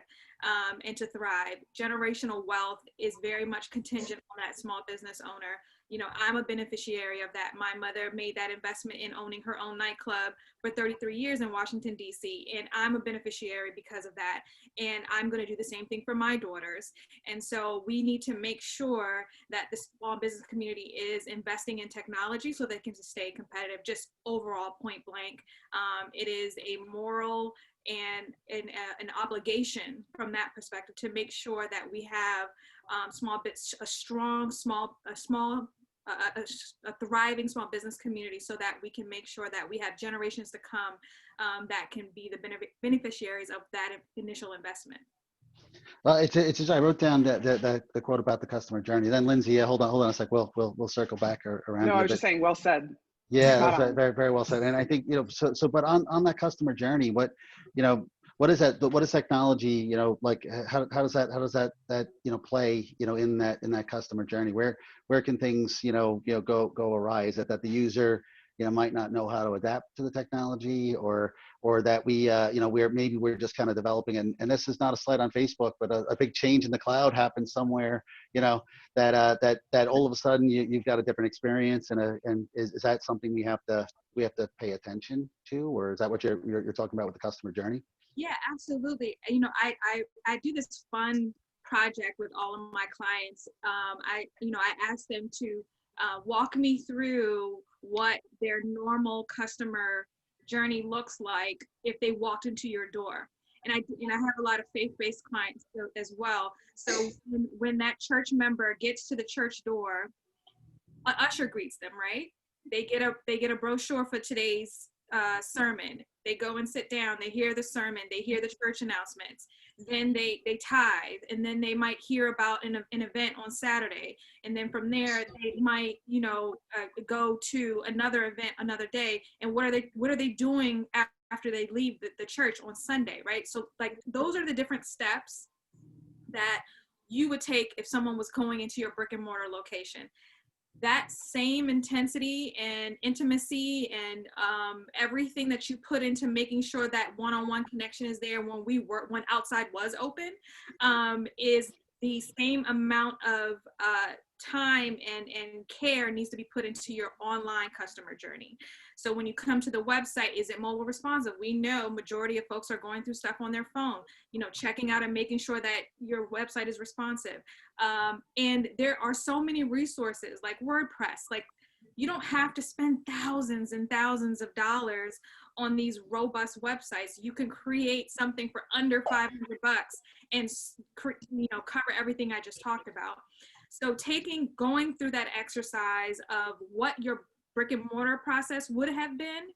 Speaker 7: and to thrive. Generational wealth is very much contingent on that small business owner. You know, I'm a beneficiary of that. My mother made that investment in owning her own nightclub for 33 years in Washington, D.C., and I'm a beneficiary because of that. And I'm going to do the same thing for my daughters. And so we need to make sure that the small business community is investing in technology so they can stay competitive, just overall point blank. It is a moral and an obligation from that perspective to make sure that we have a thriving small business community, so that we can make sure that we have generations to come that can be the beneficiaries of that initial investment.
Speaker 4: Well, it's I wrote down the quote about the customer journey. Then Lindsay, hold on a sec. We'll circle back around.
Speaker 6: No, I was just saying, well said.
Speaker 4: Yeah, that's very, very well said. And I think, you know, so but on that customer journey, what, you know, what is that? What is technology? You know, like how does that you know, play, you know, in that customer journey? Where can things, you know go awry? Is it that the user, you know, might not know how to adapt to the technology, or that we, you know, we're just kind of developing, and this is not a slight on Facebook, but a big change in the cloud happens somewhere, you know, that all of a sudden you've got a different experience, and is that something we have to pay attention to, or is that what you're talking about with the customer journey?
Speaker 7: Yeah, absolutely. You know, I do this fun project with all of my clients. I ask them to walk me through what their normal customer journey looks like if they walked into your door. And I have a lot of faith-based clients as well. So when that church member gets to the church door, an usher greets them, right? They get a brochure for today's sermon. They go and sit down. They hear the sermon. They hear the church announcements. then they tithe, and then they might hear about an event on Saturday, and then from there they might, you know, go to another event another day. And what are they doing after they leave the church on Sunday, right? So like those are the different steps that you would take if someone was going into your brick and mortar location. That same intensity and intimacy and everything that you put into making sure that one-on-one connection is there when outside was open, is the same amount of time and care needs to be put into your online customer journey. So when you come to the website, is it mobile responsive? We know majority of folks are going through stuff on their phone, you know, checking out and making sure that your website is responsive. And there are so many resources like WordPress. Like, you don't have to spend thousands and thousands of dollars on these robust websites. You can create something for under $500 and, you know, cover everything I just talked about. So going through that exercise of what your brick and mortar process would have been,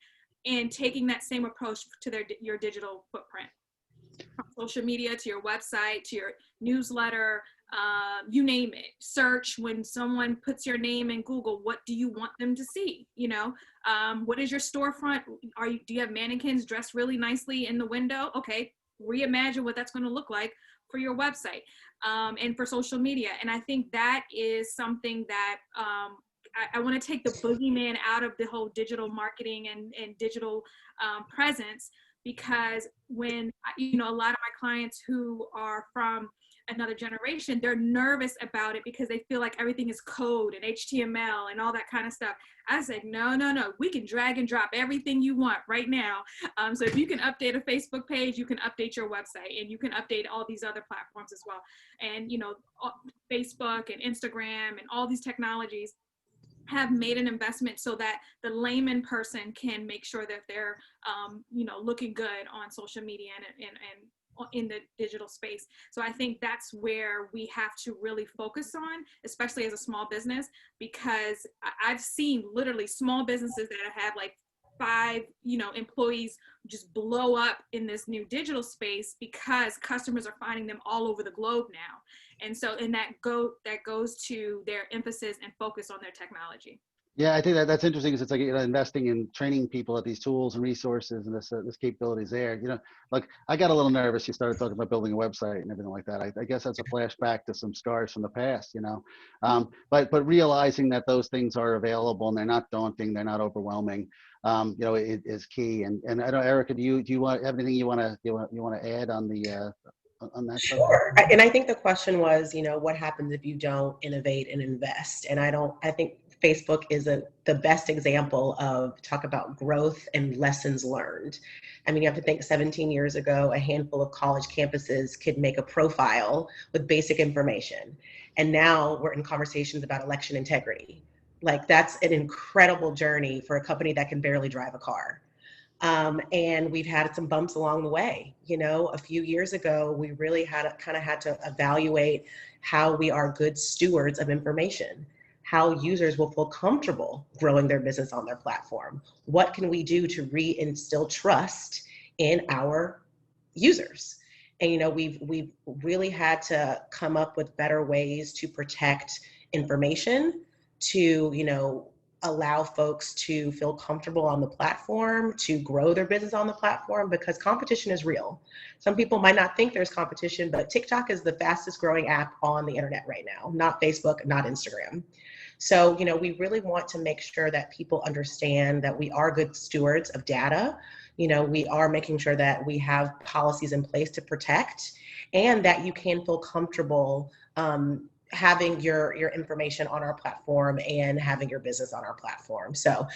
Speaker 7: and taking that same approach to your digital footprint, from social media to your website to your newsletter, you name it. Search, when someone puts your name in Google, what do you want them to see? You know, what is your storefront? Do you have mannequins dressed really nicely in the window? Okay, reimagine what that's going to look like for your website, and for social media. And I think that is something that I want to take the boogeyman out of the whole digital marketing and digital presence, because when, you know, a lot of my clients who are from another generation, they're nervous about it because they feel like everything is code and HTML and all that kind of stuff. I said, no, we can drag and drop everything you want right now. So if you can update a Facebook page, you can update your website, and you can update all these other platforms as well. And, you know, Facebook and Instagram and all these technologies have made an investment so that the layman person can make sure that they're, you know, looking good on social media and in the digital space. So I think that's where we have to really focus on, especially as a small business, because I've seen literally small businesses that have like 5, you know, employees just blow up in this new digital space because customers are finding them all over the globe now. And so, and that goes to their emphasis and focus on their technology.
Speaker 4: Yeah, I think that's interesting, because it's like, you know, investing in training people at these tools and resources and this capabilities there. You know, like I got a little nervous. You started talking about building a website and everything like that. I guess that's a flashback to some scars from the past, you know. But realizing that those things are available and they're not daunting, they're not overwhelming, you know, it is key. And I don't know, Erica, do you have anything you want to add on the on that?
Speaker 5: Sure. And I think the question was, you know, what happens if you don't innovate and invest? And I think Facebook is the best example of talk about growth and lessons learned. I mean, you have to think 17 years ago, a handful of college campuses could make a profile with basic information. And now we're in conversations about election integrity. Like, that's an incredible journey for a company that can barely drive a car. And we've had some bumps along the way. You know, a few years ago, we really had to evaluate how we are good stewards of information, how users will feel comfortable growing their business on their platform. What can we do to reinstill trust in our users? And, you know, we've really had to come up with better ways to protect information, to, you know, allow folks to feel comfortable on the platform, to grow their business on the platform, because competition is real. Some people might not think there's competition, but TikTok is the fastest growing app on the internet right now, not Facebook, not Instagram. So, you know, we really want to make sure that people understand that we are good stewards of data. You know, we are making sure that we have policies in place to protect, and that you can feel comfortable having your information on our platform and having your business on our platform. So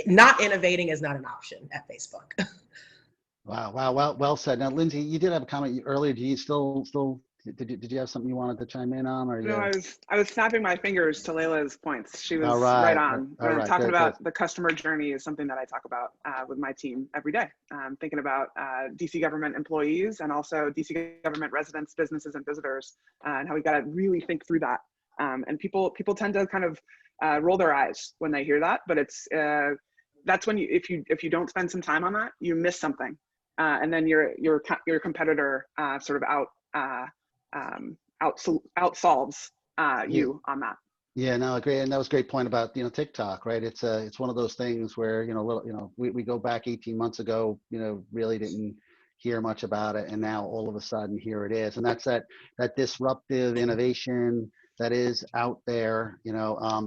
Speaker 5: not innovating is not an option at Facebook.
Speaker 4: Wow. Well said. Now, Lindsay, you did have a comment earlier. Do you did you have something you wanted to chime in on? Or
Speaker 6: no, I was snapping my fingers to Layla's points. She was
Speaker 4: right
Speaker 6: on. Talking about the customer journey is something that I talk about with my team every day. Thinking about DC government employees and also DC government residents, businesses, and visitors, and how we got to really think through that. And people tend to kind of roll their eyes when they hear that, but it's that's when if you don't spend some time on that, you miss something. and then your competitor sort of outsolves you on that.
Speaker 4: Yeah, no, great, and that was a great point about TikTok, right? It's one of those things where we go back 18 months ago, really didn't hear much about it, and now all of a sudden here it is, and that's that disruptive innovation that is out there,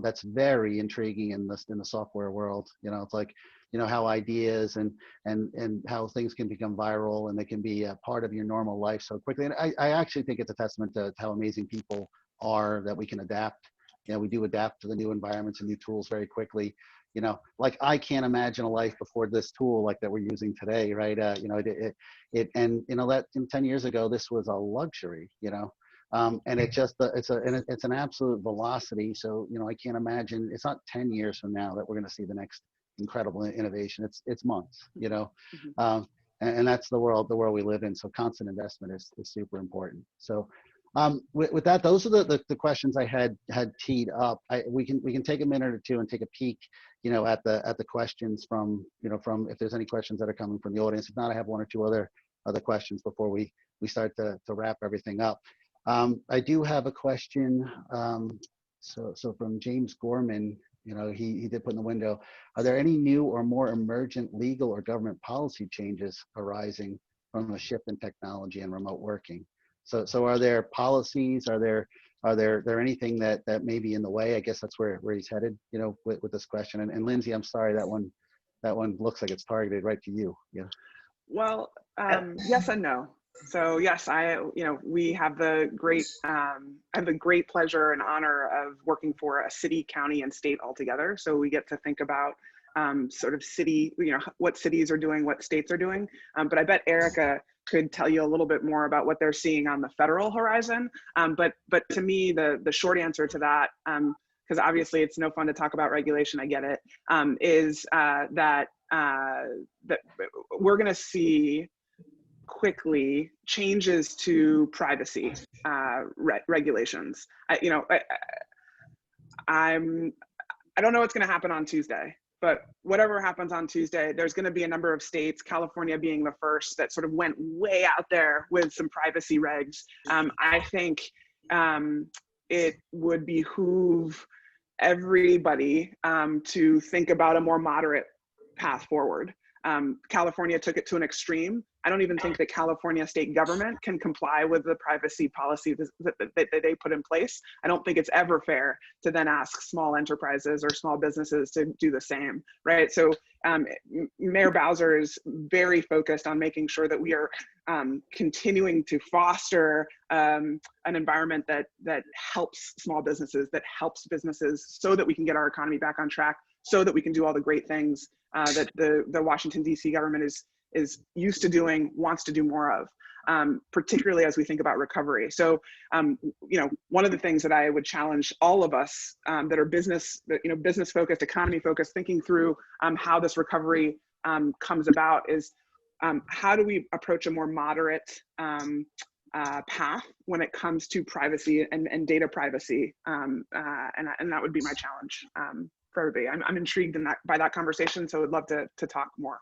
Speaker 4: that's very intriguing in the software world. It's like how ideas and how things can become viral and they can be a part of your normal life so quickly. And I actually think it's a testament to how amazing people are, that we can adapt. We do adapt to the new environments and new tools very quickly. Like I can't imagine a life before this tool like that we're using today, right? And that 10 years ago, this was a luxury, and it's an absolute velocity. So, I can't imagine, it's not 10 years from now that we're going to see the next incredible innovation. It's months, and that's the world we live in. So constant investment is super important. So, with that, those are the questions I had teed up. We can take a minute or two and take a peek, at the questions from if there's any questions that are coming from the audience. If not, I have one or two other questions before we start to wrap everything up. I do have a question. So from James Gorman, he did put in the window, are there any new or more emergent legal or government policy changes arising from a shift in technology and remote working? So are there policies? Are there anything that may be in the way? I guess that's where he's headed, with this question. And Lindsay, I'm sorry, that one looks like it's targeted right to you. Yeah.
Speaker 6: Well, yes and no. So yes, we have the great, I have the great pleasure and honor of working for a city, county, and state altogether. So we get to think about sort of city, what cities are doing, what states are doing. But I bet Erica could tell you a little bit more about what they're seeing on the federal horizon. But to me, the short answer to that, because obviously it's no fun to talk about regulation, I get it, is that we're going to see quickly changes to privacy regulations. I don't know what's going to happen on Tuesday. But whatever happens on Tuesday, there's going to be a number of states, California being the first, that sort of went way out there with some privacy regs. I think it would behoove everybody to think about a more moderate path forward. California took it to an extreme. I don't even think that California state government can comply with the privacy policy that they put in place. I don't think it's ever fair to then ask small enterprises or small businesses to do the same, right? So Mayor Bowser is very focused on making sure that we are continuing to foster an environment that helps small businesses, that helps businesses, so that we can get our economy back on track, so that we can do all the great things that the Washington, D.C. government is used to doing, wants to do more of, particularly as we think about recovery. So, one of the things that I would challenge all of us that are business focused, economy focused, thinking through how this recovery comes about is how do we approach a more moderate path when it comes to privacy and data privacy, and that would be my challenge for everybody. I'm intrigued by that conversation, so I would love to talk more.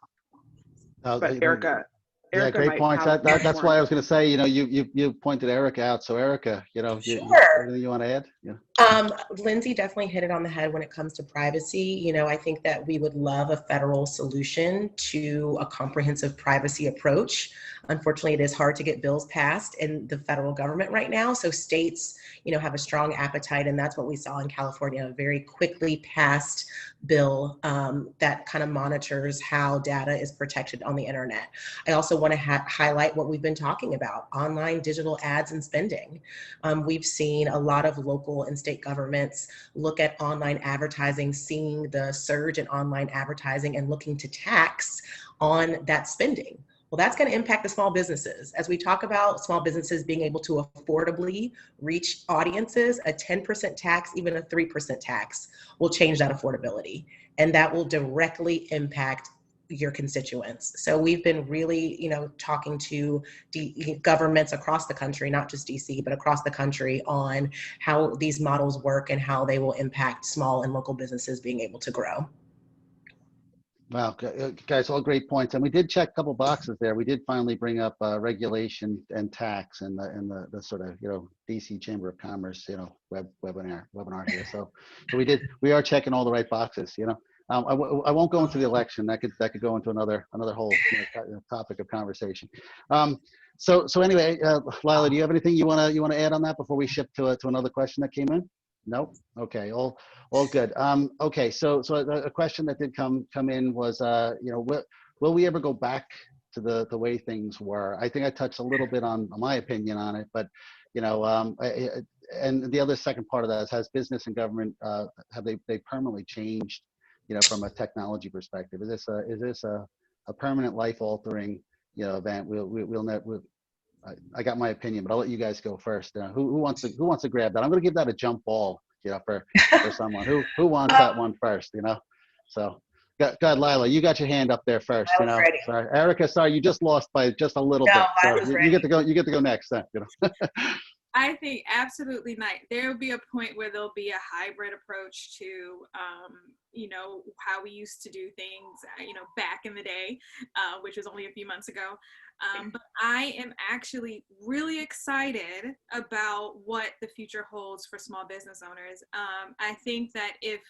Speaker 6: But Erica,
Speaker 4: great points. That's why I was going to say, you pointed Erica out. So Erica,
Speaker 5: Sure.
Speaker 4: anything you want to add? Yeah.
Speaker 5: Lindsay definitely hit it on the head when it comes to privacy. I think that we would love a federal solution to a comprehensive privacy approach. Unfortunately, it is hard to get bills passed in the federal government right now. So states, have a strong appetite, and that's what we saw in California, a very quickly passed bill that kind of monitors how data is protected on the internet. I also want to highlight what we've been talking about, online digital ads and spending. We've seen a lot of local and state governments look at online advertising, seeing the surge in online advertising and looking to tax on that spending. Well, that's going to impact the small businesses. As we talk about small businesses being able to affordably reach audiences, a 10% tax, even a 3% tax will change that affordability. And that will directly impact your constituents. So we've been really, talking to governments across the country, not just DC, but across the country, on how these models work and how they will impact small and local businesses being able to grow.
Speaker 4: Wow, guys, all great points. And we did check a couple boxes there. We did finally bring up regulation and tax and the sort of, DC Chamber of Commerce, webinar here. So we are checking all the right boxes, I won't go into the election. That could go into another whole topic of conversation. So anyway, Lila, do you have anything you wanna add on that before we shift to another question that came in? Nope. Okay. All good. Okay. So a question that did come in was, will we ever go back to the way things were? I think I touched a little bit on my opinion on it, but and the other second part of that is, has business and government have they permanently changed, from a technology perspective? Is this a permanent life altering, event? We'll never. I got my opinion, but I'll let you guys go first. Who wants to grab that? I'm going to give that a jump ball, for someone who wants that one first, So, go ahead, Lila. You got your hand up there first.
Speaker 5: I was ready.
Speaker 4: Sorry, Erica. Sorry, you just lost by just a little
Speaker 5: No,
Speaker 4: bit.
Speaker 5: I
Speaker 4: So
Speaker 5: was
Speaker 4: you
Speaker 5: ready.
Speaker 4: get to go. You get to go next. Then,
Speaker 7: I think absolutely not. There will be a point where there'll be a hybrid approach to, how we used to do things, back in the day, which was only a few months ago. But I am actually really excited about what the future holds for small business owners. I think that if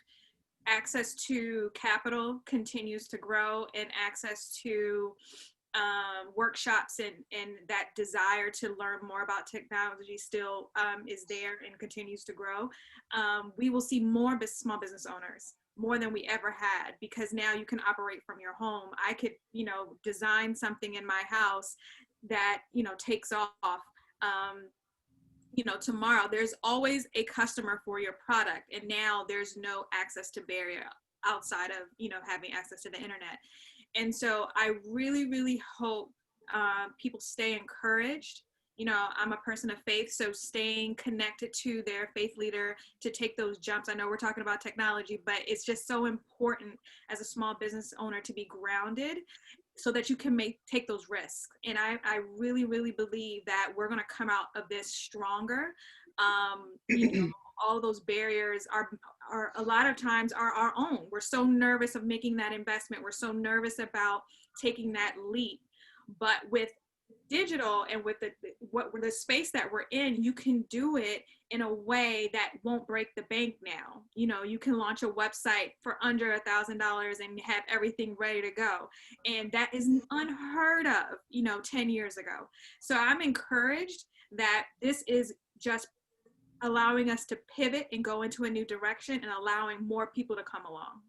Speaker 7: access to capital continues to grow and access to workshops and that desire to learn more about technology still is there and continues to grow, we will see more small business owners, more than we ever had, because now you can operate from your home. I could, design something in my house that, takes off. Tomorrow there's always a customer for your product, and now there's no access to barrier outside of, having access to the internet. And so I really, really hope people stay encouraged. I'm a person of faith, so staying connected to their faith leader to take those jumps. I know we're talking about technology, but it's just so important as a small business owner to be grounded so that you can take those risks. And I really, really believe that we're going to come out of this stronger. All those barriers are a lot of times are our own. We're so nervous of making that investment. We're so nervous about taking that leap. But with digital and with the space that we're in, you can do it in a way that won't break the bank now. You can launch a website for under $1,000 and have everything ready to go. And that is unheard of, 10 years ago. So I'm encouraged that this is just allowing us to pivot and go into a new direction and allowing more people to come along.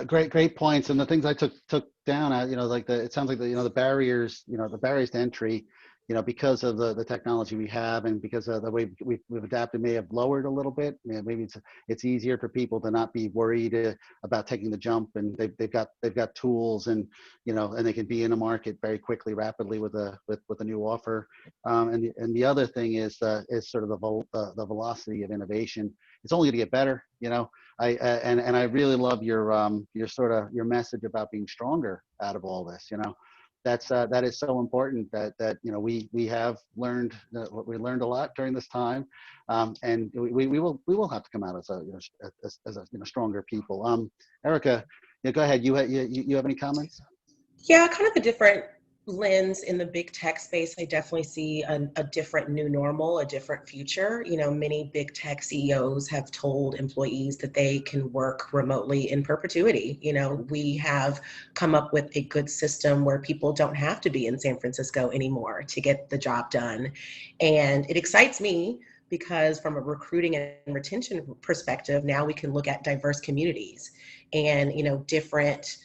Speaker 4: Great points. And the things I took down, it sounds like the barriers, the barriers to entry, because of the technology we have and because of the way we've adapted may have lowered a little bit. Maybe it's easier for people to not be worried about taking the jump, and they've got tools and and they can be in the market very quickly, rapidly with a new offer. And the other thing is sort of the velocity of innovation. It's only going to get better, I really love your message about being stronger out of all this. That is so important that we have learned we learned a lot during this time, and we will have to come out as a stronger people. Erica, go ahead. You have any comments?
Speaker 5: Yeah, kind of a different lens in the big tech space. I definitely see a different new normal, a different future. Many big tech CEOs have told employees that they can work remotely in perpetuity. We have come up with a good system where people don't have to be in San Francisco anymore to get the job done. And it excites me because from a recruiting and retention perspective, now we can look at diverse communities and, different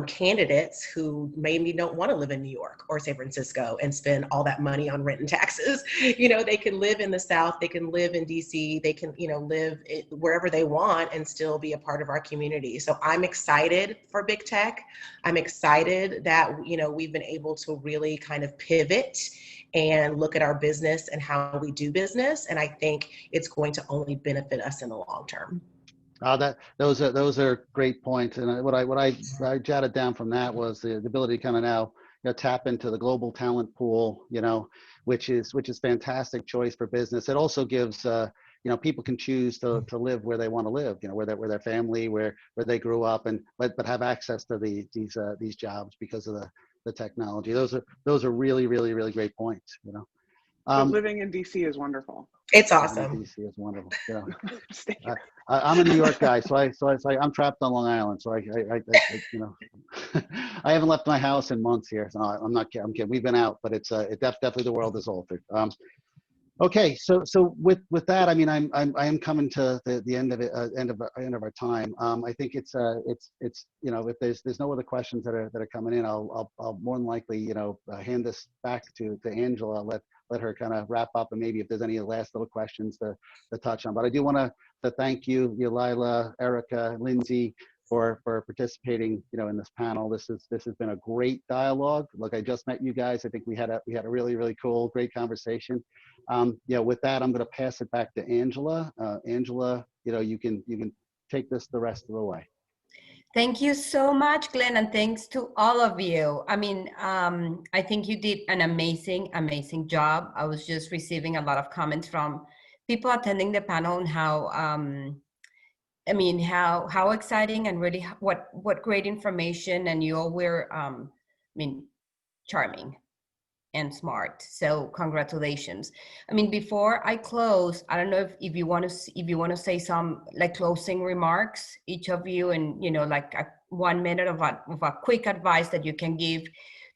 Speaker 5: candidates who maybe don't want to live in New York or San Francisco and spend all that money on rent and taxes. They can live in the South, they can live in DC, they can, live wherever they want and still be a part of our community. So I'm excited for big tech. I'm excited that, we've been able to really kind of pivot and look at our business and how we do business. And I think it's going to only benefit us in the long term.
Speaker 4: Those are great points, and what I jotted down from that was the ability to kind of now tap into the global talent pool, which is fantastic choice for business. It also gives people can choose to live where they want to live, where their family, where they grew up, and but have access to these jobs because of the technology. Those are really, really, really great points.
Speaker 6: But living in DC is wonderful.
Speaker 5: It's awesome.
Speaker 4: DC is wonderful. I'm a New York guy, so I'm trapped on Long Island. So I I haven't left my house in months here. So I'm not kidding. I'm kidding. We've been out, but it's definitely the world is altered. Okay, so with that, I mean, I am coming to the end of it, end of our time. I think it's if there's no other questions that are coming in, I'll more than likely hand this back to Angela. Let her kind of wrap up, and maybe if there's any last little questions to touch on. But I do want to thank you, Lila, Erica, Lindsay, for participating, in this panel. This has been a great dialogue. Look, I just met you guys. I think we had a really, really cool, great conversation. With that, I'm going to pass it back to Angela. Angela, you can take this the rest of the way.
Speaker 1: Thank you so much, Glenn, and thanks to all of you. I mean, I think you did an amazing, amazing job. I was just receiving a lot of comments from people attending the panel and how, how exciting and really what great information, and you all were, charming and smart. So congratulations. I mean, before I close, I don't know if you want to say some closing remarks, each of you, and 1 minute of a quick advice that you can give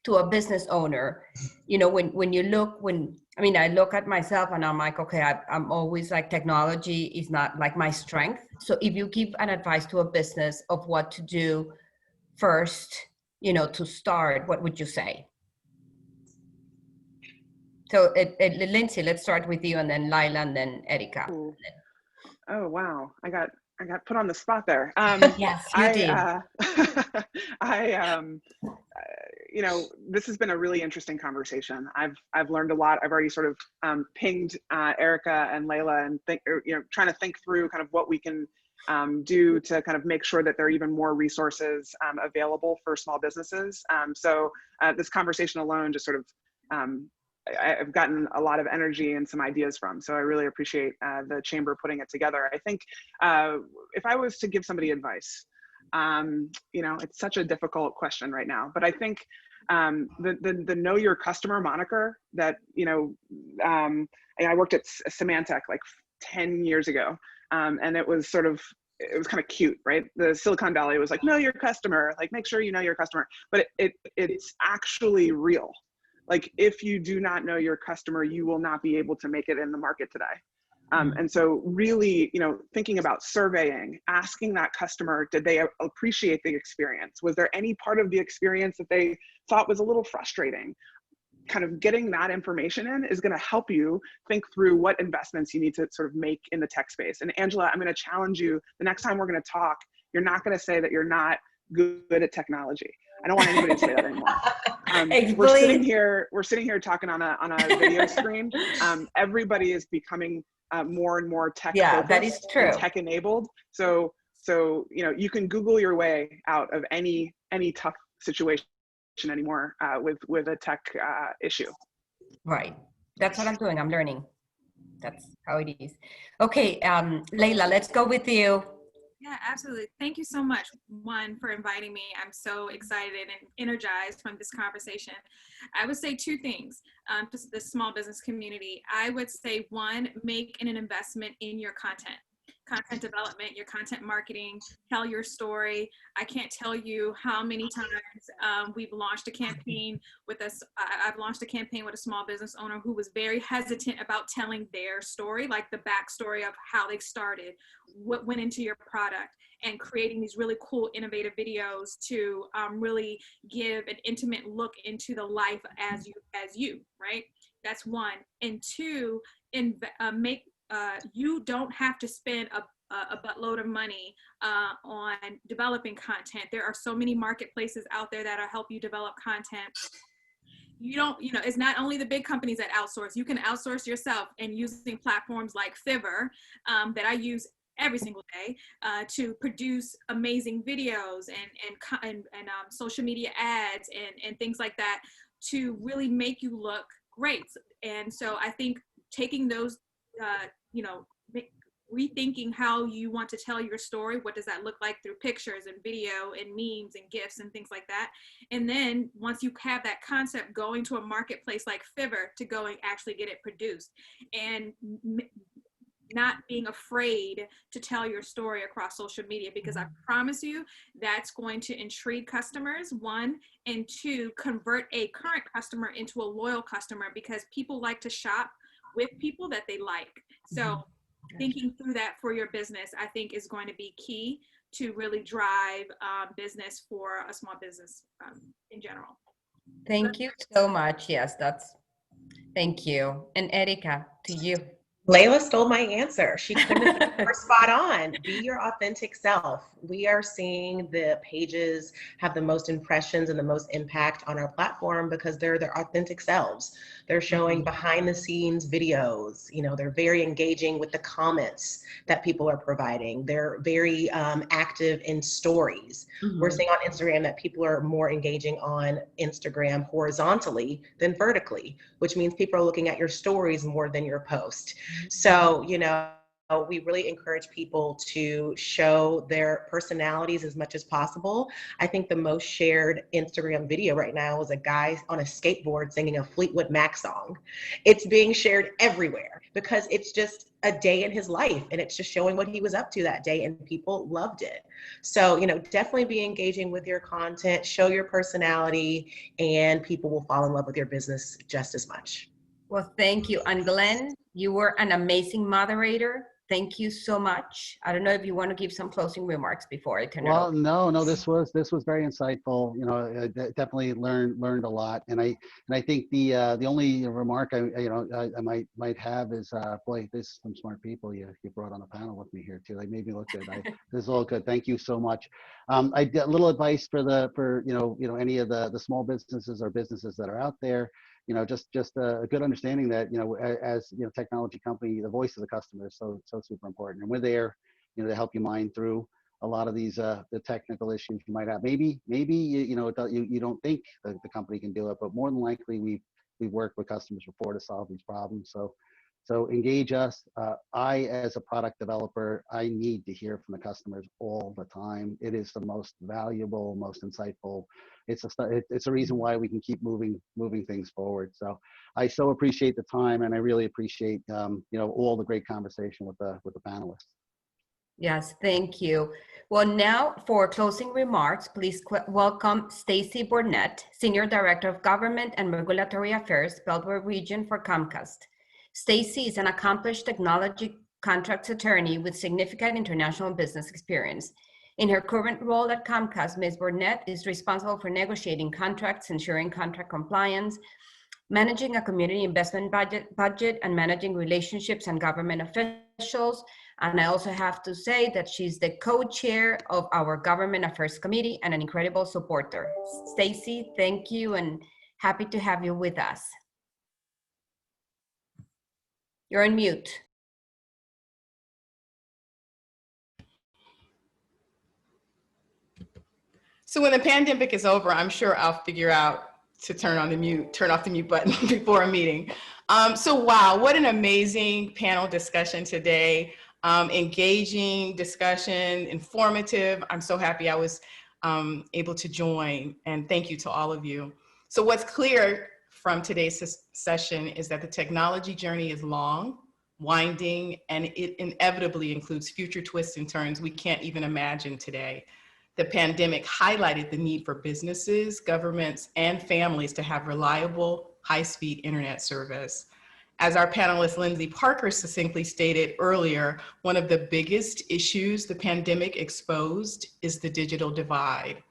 Speaker 1: to a business owner. I look at myself and I'm like, okay, I'm always technology is not my strength. So if you give an advice to a business of what to do first, to start, what would you say? So Lindsay, let's start with you, and then Lila, and then Erica.
Speaker 6: Ooh. Oh, wow. I got put on the spot there.
Speaker 1: Yes, you did.
Speaker 6: This has been a really interesting conversation. I've learned a lot. I've already sort of pinged Erica and Layla and trying to think through kind of what we can do to kind of make sure that there are even more resources available for small businesses. So this conversation alone just sort of I've gotten a lot of energy and some ideas from. So I really appreciate the chamber putting it together. I think if I was to give somebody advice, it's such a difficult question right now, but I think the know your customer moniker that, I worked at Symantec 10 years ago, and it was kind of cute, right? The Silicon Valley was know your customer, make sure you know your customer, but it's actually real. If you do not know your customer, you will not be able to make it in the market today. And so really, thinking about surveying, asking that customer, did they appreciate the experience? Was there any part of the experience that they thought was a little frustrating? Kind of getting that information in is going to help you think through what investments you need to sort of make in the tech space. And Angela, I'm going to challenge you, the next time we're going to talk, you're not going to say that you're not good at technology. I don't want anybody to say that anymore. We're sitting here talking on a video screen. Everybody is becoming more and more tech focused,
Speaker 1: that is true,
Speaker 6: and tech enabled. So you can Google your way out of any tough situation anymore with a tech issue.
Speaker 1: Right. That's what I'm doing. I'm learning. That's how it is. Okay, Layla, let's go with you.
Speaker 7: Yeah, absolutely. Thank you so much, one, for inviting me. I'm so excited and energized from this conversation. I would say two things to the small business community. I would say, one, make an investment in your content development, your content marketing, tell your story. I can't tell you how many times we've launched a campaign with us. I've launched a campaign with a small business owner who was very hesitant about telling their story, the backstory of how they started, what went into your product, and creating these really cool, innovative videos to really give an intimate look into the life as you, right? That's one. And two, you don't have to spend a buttload of money on developing content. There are so many marketplaces out there that'll help you develop content. It's not only the big companies that outsource. You can outsource yourself, and using platforms like Fiverr that I use every single day to produce amazing videos and social media ads and things like that to really make you look great. And so I think taking those rethinking how you want to tell your story. What does that look like through pictures and video and memes and GIFs and things like that? And then once you have that concept, going to a marketplace like Fiverr to go and actually get it produced, and not being afraid to tell your story across social media, because I promise you that's going to intrigue customers, one, and two, convert a current customer into a loyal customer, because people like to shop with people that they like. So thinking through that for your business, I think, is going to be key to really drive business for a small business in general.
Speaker 1: Thank you so much. Yes, thank you. And Erica, to you.
Speaker 5: Layla stole my answer. She couldn't have been more spot on. Be your authentic self. We are seeing the pages have the most impressions and the most impact on our platform because they're their authentic selves. They're showing behind the scenes videos. You know, they're very engaging with the comments that people are providing. They're very active in stories. We're seeing on Instagram that people are more engaging on Instagram horizontally than vertically, which means people are looking at your stories more than your post. So, you know, we really encourage people to show their personalities as much as possible. I think the most shared Instagram video right now is a guy on a skateboard singing a Fleetwood Mac song. It's being shared everywhere because it's just a day in his life, and it's just showing what he was up to that day, and people loved it. So, you know, definitely be engaging with your content, show your personality, and people will fall in love with your business just as much.
Speaker 1: Well, thank you. And Glenn, you were an amazing moderator. Thank you so much. I don't know if you want to give some closing remarks before I turn it over.
Speaker 4: Well, no, this was very insightful. You know, I definitely learned a lot, and I think the only remark I might have is, boy, there's some smart people you brought on the panel with me here too. They made me look good. This is all good. Thank you so much. I did a little advice for any of the small businesses or businesses that are out there. You know, just a good understanding that, you know, as you know, technology company, the voice of the customer is so super important, and we're there, you know, to help you mine through a lot of these the technical issues you might have. Maybe you don't think the company can do it, but more than likely we've worked with customers before to solve these problems. So engage us. I, as a product developer, I need to hear from the customers all the time. It is the most valuable, most insightful. It's a reason why we can keep moving things forward. So I so appreciate the time, and I really appreciate all the great conversation with the panelists.
Speaker 1: Yes, thank you. Well, now for closing remarks, please welcome Stacy Burnett, Senior Director of Government and Regulatory Affairs, Beltway Region for Comcast. Stacy is an accomplished technology contracts attorney with significant international business experience. In her current role at Comcast, Ms. Burnett is responsible for negotiating contracts, ensuring contract compliance, managing a community investment budget, and managing relationships and government officials. And I also have to say that she's the co-chair of our Government Affairs Committee and an incredible supporter. Stacy, thank you, and happy to have you with us. You're on mute.
Speaker 8: So when the pandemic is over, I'm sure I'll figure out to turn off the mute button before a meeting. So wow, what an amazing panel discussion today. Engaging discussion, informative. I'm so happy I was able to join, and thank you to all of you. So what's clear from today's session is that the technology journey is long, winding, and it inevitably includes future twists and turns we can't even imagine today. The pandemic highlighted the need for businesses, governments, and families to have reliable, high-speed internet service. As our panelist Lindsay Parker succinctly stated earlier, one of the biggest issues the pandemic exposed is the digital divide.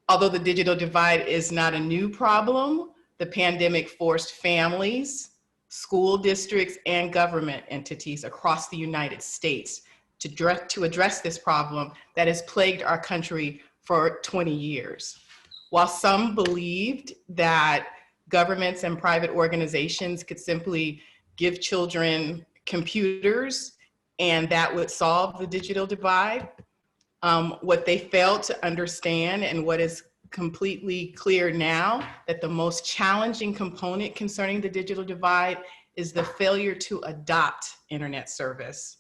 Speaker 8: Although the digital divide is not a new problem, the pandemic forced families, school districts, and government entities across the United States to address this problem that has plagued our country for 20 years. While some believed that governments and private organizations could simply give children computers and that would solve the digital divide, what they failed to understand, and what is completely clear now, that the most challenging component concerning the digital divide is the failure to adopt internet service.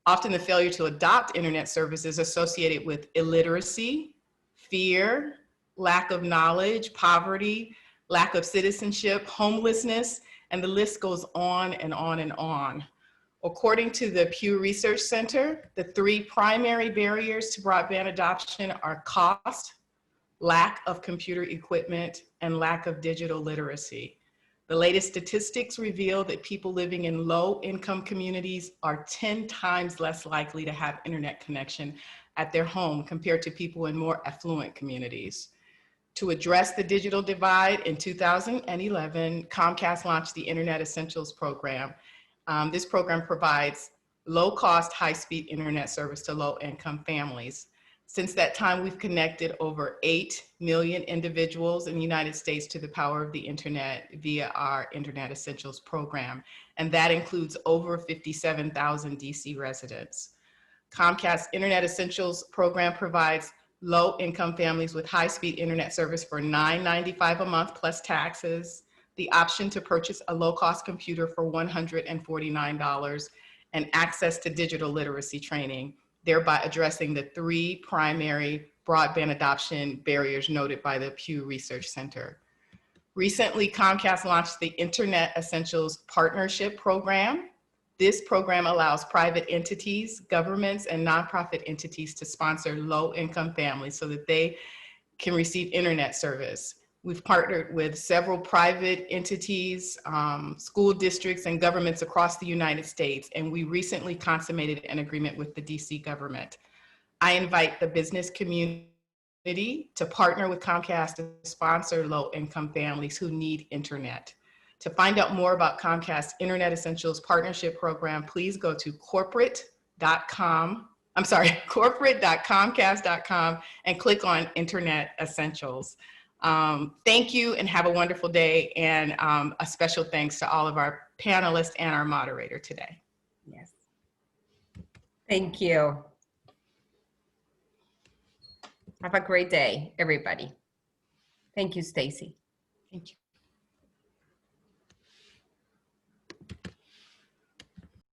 Speaker 8: Often the failure to adopt internet services associated with illiteracy, fear, lack of knowledge, poverty, lack of citizenship, homelessness, and the list goes on and on and on. According to the Pew Research Center, the 3 primary barriers to broadband adoption are cost, lack of computer equipment, and lack of digital literacy. The latest statistics reveal that people living in low-income communities are 10 times less likely to have internet connection at their home compared to people in more affluent communities. To address the digital divide, in 2011, Comcast launched the Internet Essentials program. This program provides low-cost, high-speed internet service to low-income families. Since that time, we've connected over 8 million individuals in the United States to the power of the internet via our Internet Essentials program, and that includes over 57,000 DC residents. Comcast Internet Essentials program provides low-income families with high-speed internet service for $9.95 a month plus taxes, the option to purchase a low-cost computer for $149, and access to digital literacy training, thereby addressing the 3 primary broadband adoption barriers noted by the Pew Research Center. Recently, Comcast launched the Internet Essentials Partnership Program. This program allows private entities, governments, and nonprofit entities to sponsor low-income families so that they can receive internet service. We've partnered with several private entities, school districts, and governments across the United States, and we recently consummated an agreement with the DC government. I invite the business community to partner with Comcast to sponsor low-income families who need internet. To find out more about Comcast's Internet Essentials Partnership Program, please go to corporate.comcast.com and click on Internet Essentials. Thank you and have a wonderful day, and a special thanks to all of our panelists and our moderator today.
Speaker 1: Yes. Thank you. Have a great day, everybody. Thank you, Stacy.
Speaker 8: Thank you.